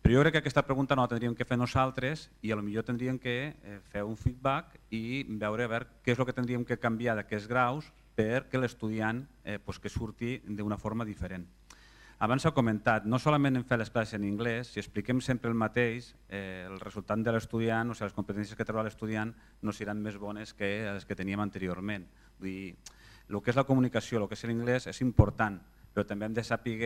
Però jo crec que aquesta pregunta no la tindríem que fer nosaltres i potser tindríem que fer un feedback i veure què és el que tindríem que canviar d'aquests graus perquè l'estudiant que surti d'una forma diferent. Abans s'ha comentat, no solament en fer les classes en anglès, si expliquem sempre el mateix, el resultat de l'estudiant, o sigui, les competències que trobarà l'estudiant no seran més bones que les que teníem anteriorment. Vull dir, el que és la comunicació, el que és l'anglès és important, però també hem de saber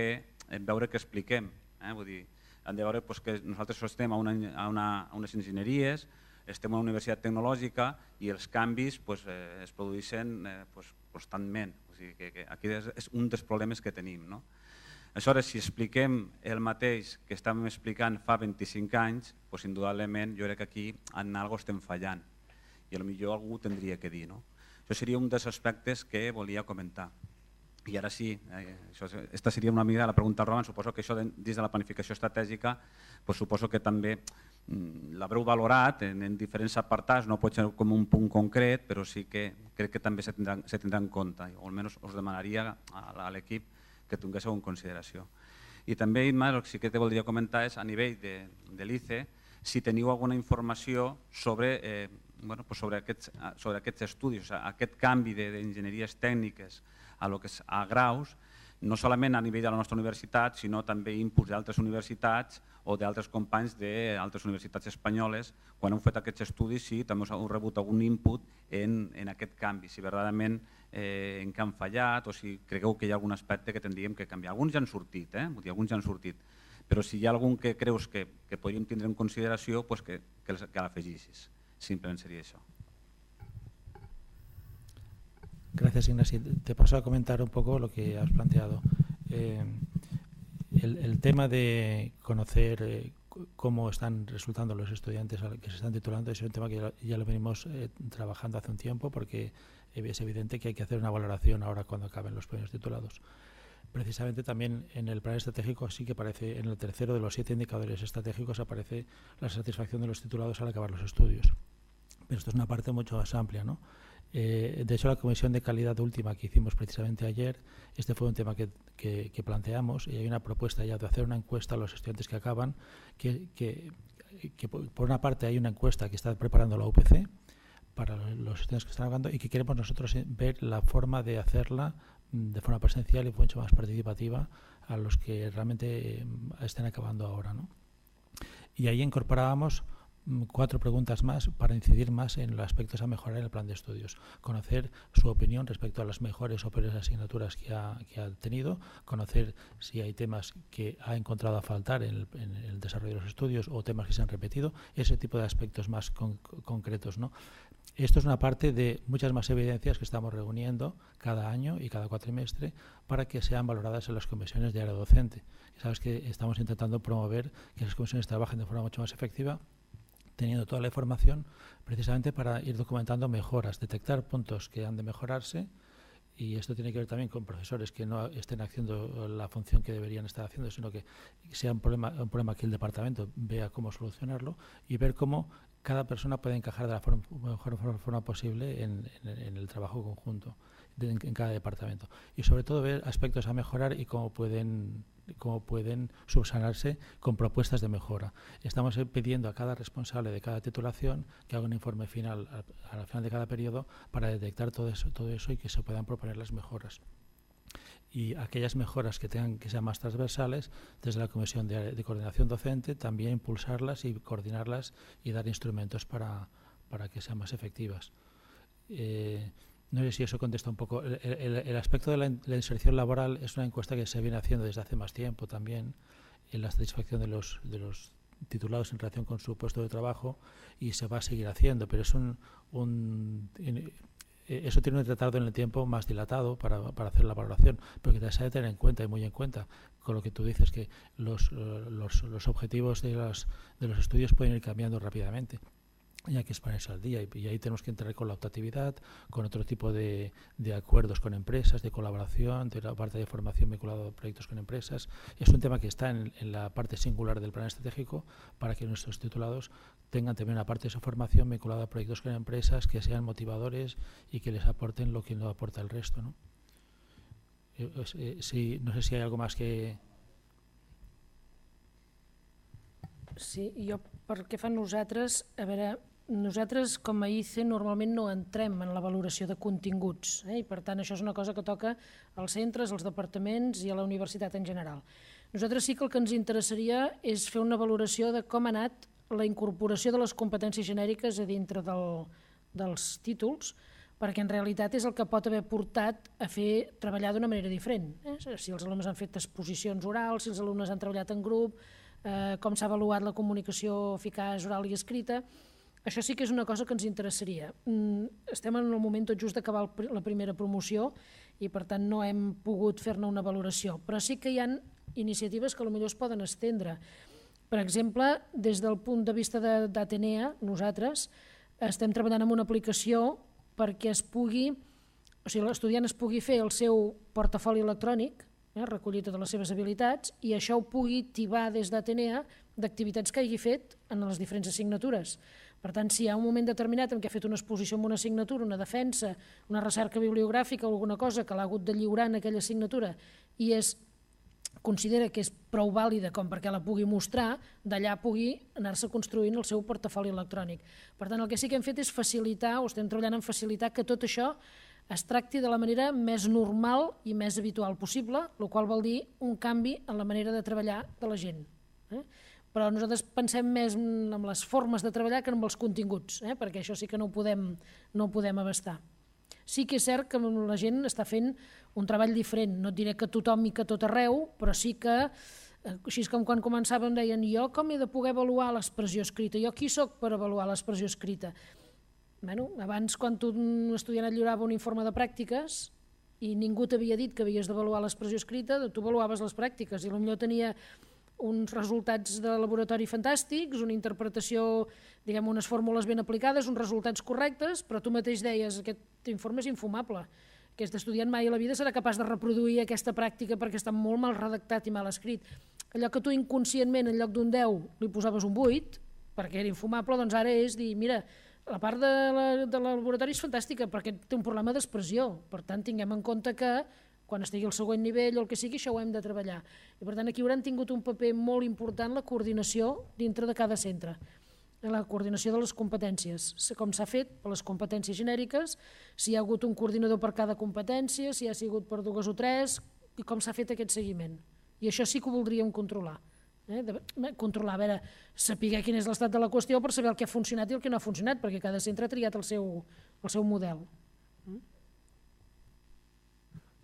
veure què expliquem. Vull dir, hem de veure que nosaltres estem a unes enginyeries, estem a una universitat tecnològica i els canvis es produeixen constantment. sigui que aquí és un dels problemes que tenim. Aleshores, si expliquem el mateix que estàvem explicant fa 25 anys, doncs indudablement jo crec que aquí en alguna cosa estem fallant i potser algú ho tindria que dir. Això seria un dels aspectes que volia comentar. I ara sí, aquesta seria una mica la pregunta al Roman, suposo que això dins de la planificació estratègica, suposo que també l'haureu valorat en diferents apartats, no pot ser com un punt concret, però sí que crec que també se tindrà en compte, o almenys us demanaria a l'equip que tinguéssiu en consideració. I també, Imma, el que sí que te voldria comentar és a nivell de l'ICE, si teniu alguna informació sobre aquests estudis, aquest canvi d'enginyeries tècniques a graus, no solament a nivell de la nostra universitat, sinó també inputs d'altres universitats o d'altres companys d'altres universitats espanyoles. Quan heu fet aquests estudis, sí, també heu rebut algun input en aquest canvi, si verdaderament en què han fallat o si cregueu que hi ha algun aspecte que tindríem que canviar. Alguns ja han sortit, alguns ja han sortit, però si hi ha algun que creus que podríem tindre en consideració, que l'afegeixis. Simplement sería eso. Gracias, Ignasi. Te paso a comentar un poco lo que has planteado. El tema de conocer cómo están resultando los estudiantes que se están titulando es un tema que ya lo venimos trabajando hace un tiempo, porque es evidente que hay que hacer una valoración ahora cuando acaben los primeros titulados. Precisamente también en el plan estratégico sí que aparece, en el tercero de los 7 indicadores estratégicos aparece la satisfacción de los titulados al acabar los estudios. Pero esto es una parte mucho más amplia, ¿no? De hecho, la comisión de calidad última que hicimos precisamente ayer, este fue un tema que planteamos, y hay una propuesta ya de hacer una encuesta a los estudiantes que acaban, que por una parte hay una encuesta que está preparando la UPC para los estudiantes que están acabando y que queremos nosotros ver la forma de hacerla de forma presencial y mucho más participativa a los que realmente estén acabando ahora, ¿no? Y ahí incorporábamos 4 preguntas más para incidir más en los aspectos a mejorar en el plan de estudios. Conocer su opinión respecto a las mejores o peores asignaturas que ha tenido, conocer si hay temas que ha encontrado a faltar en el desarrollo de los estudios o temas que se han repetido, ese tipo de aspectos más concretos, ¿no? Esto es una parte de muchas más evidencias que estamos reuniendo cada año y cada cuatrimestre para que sean valoradas en las comisiones de área docente. Y sabes que estamos intentando promover que las comisiones trabajen de forma mucho más efectiva, teniendo toda la información precisamente para ir documentando mejoras, detectar puntos que han de mejorarse, y esto tiene que ver también con profesores que no estén haciendo la función que deberían estar haciendo, sino que sea un problema que el departamento vea cómo solucionarlo y ver cómo cada persona puede encajar de la mejor forma posible en el trabajo conjunto en cada departamento. Y sobre todo ver aspectos a mejorar y cómo pueden subsanarse con propuestas de mejora. Estamos pidiendo a cada responsable de cada titulación que haga un informe final al final de cada periodo para detectar todo eso y que se puedan proponer las mejoras. Y aquellas mejoras que sean más transversales, desde la Comisión de Coordinación Docente, también impulsarlas y coordinarlas y dar instrumentos para que sean más efectivas. No sé si eso contesta un poco. El aspecto de la inserción laboral es una encuesta que se viene haciendo desde hace más tiempo también, en la satisfacción de los titulados en relación con su puesto de trabajo, y se va a seguir haciendo, pero es eso tiene un retardo en el tiempo más dilatado para hacer la valoración, pero que se debe tener en cuenta y muy en cuenta con lo que tú dices, que los objetivos de los estudios pueden ir cambiando rápidamente. Y hay que ponerse al día, y ahí tenemos que entrar con la optatividad, con otro tipo de acuerdos con empresas, de colaboración, de la parte de formación vinculada a proyectos con empresas. Es un tema que está en la parte singular del plan estratégico, para que nuestros titulados tengan también una parte de su formación vinculada a proyectos con empresas que sean motivadores y que les aporten lo que no aporta el resto, ¿no? Sí, no sé si hay algo más que... Sí, jo, pel que fa a nosaltres, a veure, nosaltres com a ICE normalment no entrem en la valoració de continguts, i per tant això és una cosa que toca als centres, als departaments i a la universitat en general. Nosaltres sí que el que ens interessaria és fer una valoració de com ha anat la incorporació de les competències genèriques a dintre dels títols, perquè en realitat és el que pot haver portat a fer treballar d'una manera diferent. Si els alumnes han fet exposicions orals, si els alumnes han treballat en grup, com s'ha avaluat la comunicació eficaç oral i escrita. Això sí que és una cosa que ens interessaria. Estem en el moment tot just d'acabar la primera promoció i per tant no hem pogut fer-ne una valoració. Però sí que hi ha iniciatives que potser es poden estendre. Per exemple, des del punt de vista d'Atenea, nosaltres estem treballant en una aplicació perquè l'estudiant es pugui fer el seu portafoli electrònic, recollir totes les seves habilitats, i això ho pugui tibar des d'Atenea d'activitats que hagi fet en les diferents assignatures. Per tant, si hi ha un moment determinat en què ha fet una exposició en una assignatura, una defensa, una recerca bibliogràfica o alguna cosa que l'ha hagut de lliurar en aquella assignatura i considera que és prou vàlida com perquè la pugui mostrar, d'allà pugui anar-se construint el seu portafoli electrònic. Per tant, el que sí que hem fet és facilitar, o estem treballant en facilitar que tot això es tracti de la manera més normal i més habitual possible, el qual vol dir un canvi en la manera de treballar de la gent. Però nosaltres pensem més en les formes de treballar que en els continguts, perquè això sí que no ho podem abastar. Sí que és cert que la gent està fent un treball diferent, no et diré que tothom i que tot arreu, però sí que, així com quan començàvem deien jo com he de poder avaluar l'expressió escrita, jo qui soc per avaluar l'expressió escrita? Abans, quan un estudiant et lliurava un informe de pràctiques i ningú t'havia dit que havies d'avaluar l'expressió escrita, tu avaluaves les pràctiques i potser tenia uns resultats de laboratori fantàstics, una interpretació, unes fórmules ben aplicades, uns resultats correctes, però tu mateix deies aquest informe és infumable. Aquest estudiant mai a la vida serà capaç de reproduir aquesta pràctica perquè està molt mal redactat i mal escrit. Allò que tu inconscientment en lloc d'un 10 li posaves un 8, perquè era infumable, doncs ara és dir, mira, la part de laboratori és fantàstica perquè té un problema d'expressió. Per tant, tinguem en compte que quan estigui al següent nivell o el que sigui, això ho hem de treballar. I per tant, aquí hauran tingut un paper molt important la coordinació dintre de cada centre. La coordinació de les competències, com s'ha fet per les competències genèriques, si hi ha hagut un coordinador per cada competència, si ha sigut per 2 o 3, i com s'ha fet aquest seguiment. I això sí que ho voldríem controlar. Controlar, a veure, saber quin és l'estat de la qüestió per saber el que ha funcionat i el que no ha funcionat, perquè cada centre ha triat el seu model.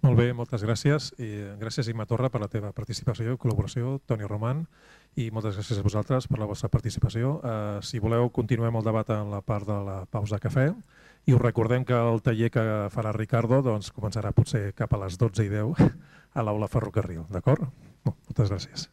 Molt bé, moltes gràcies. Gràcies, Imma Torra, per la teva participació i col·laboració, Toni Roman, i moltes gràcies a vosaltres per la vostra participació. Si voleu, continuem el debat en la part de la pausa de cafè i us recordem que el taller que farà Ricardo començarà potser cap a les 12:10 a l'Aula Ferrocarril, d'acord? Moltes gràcies.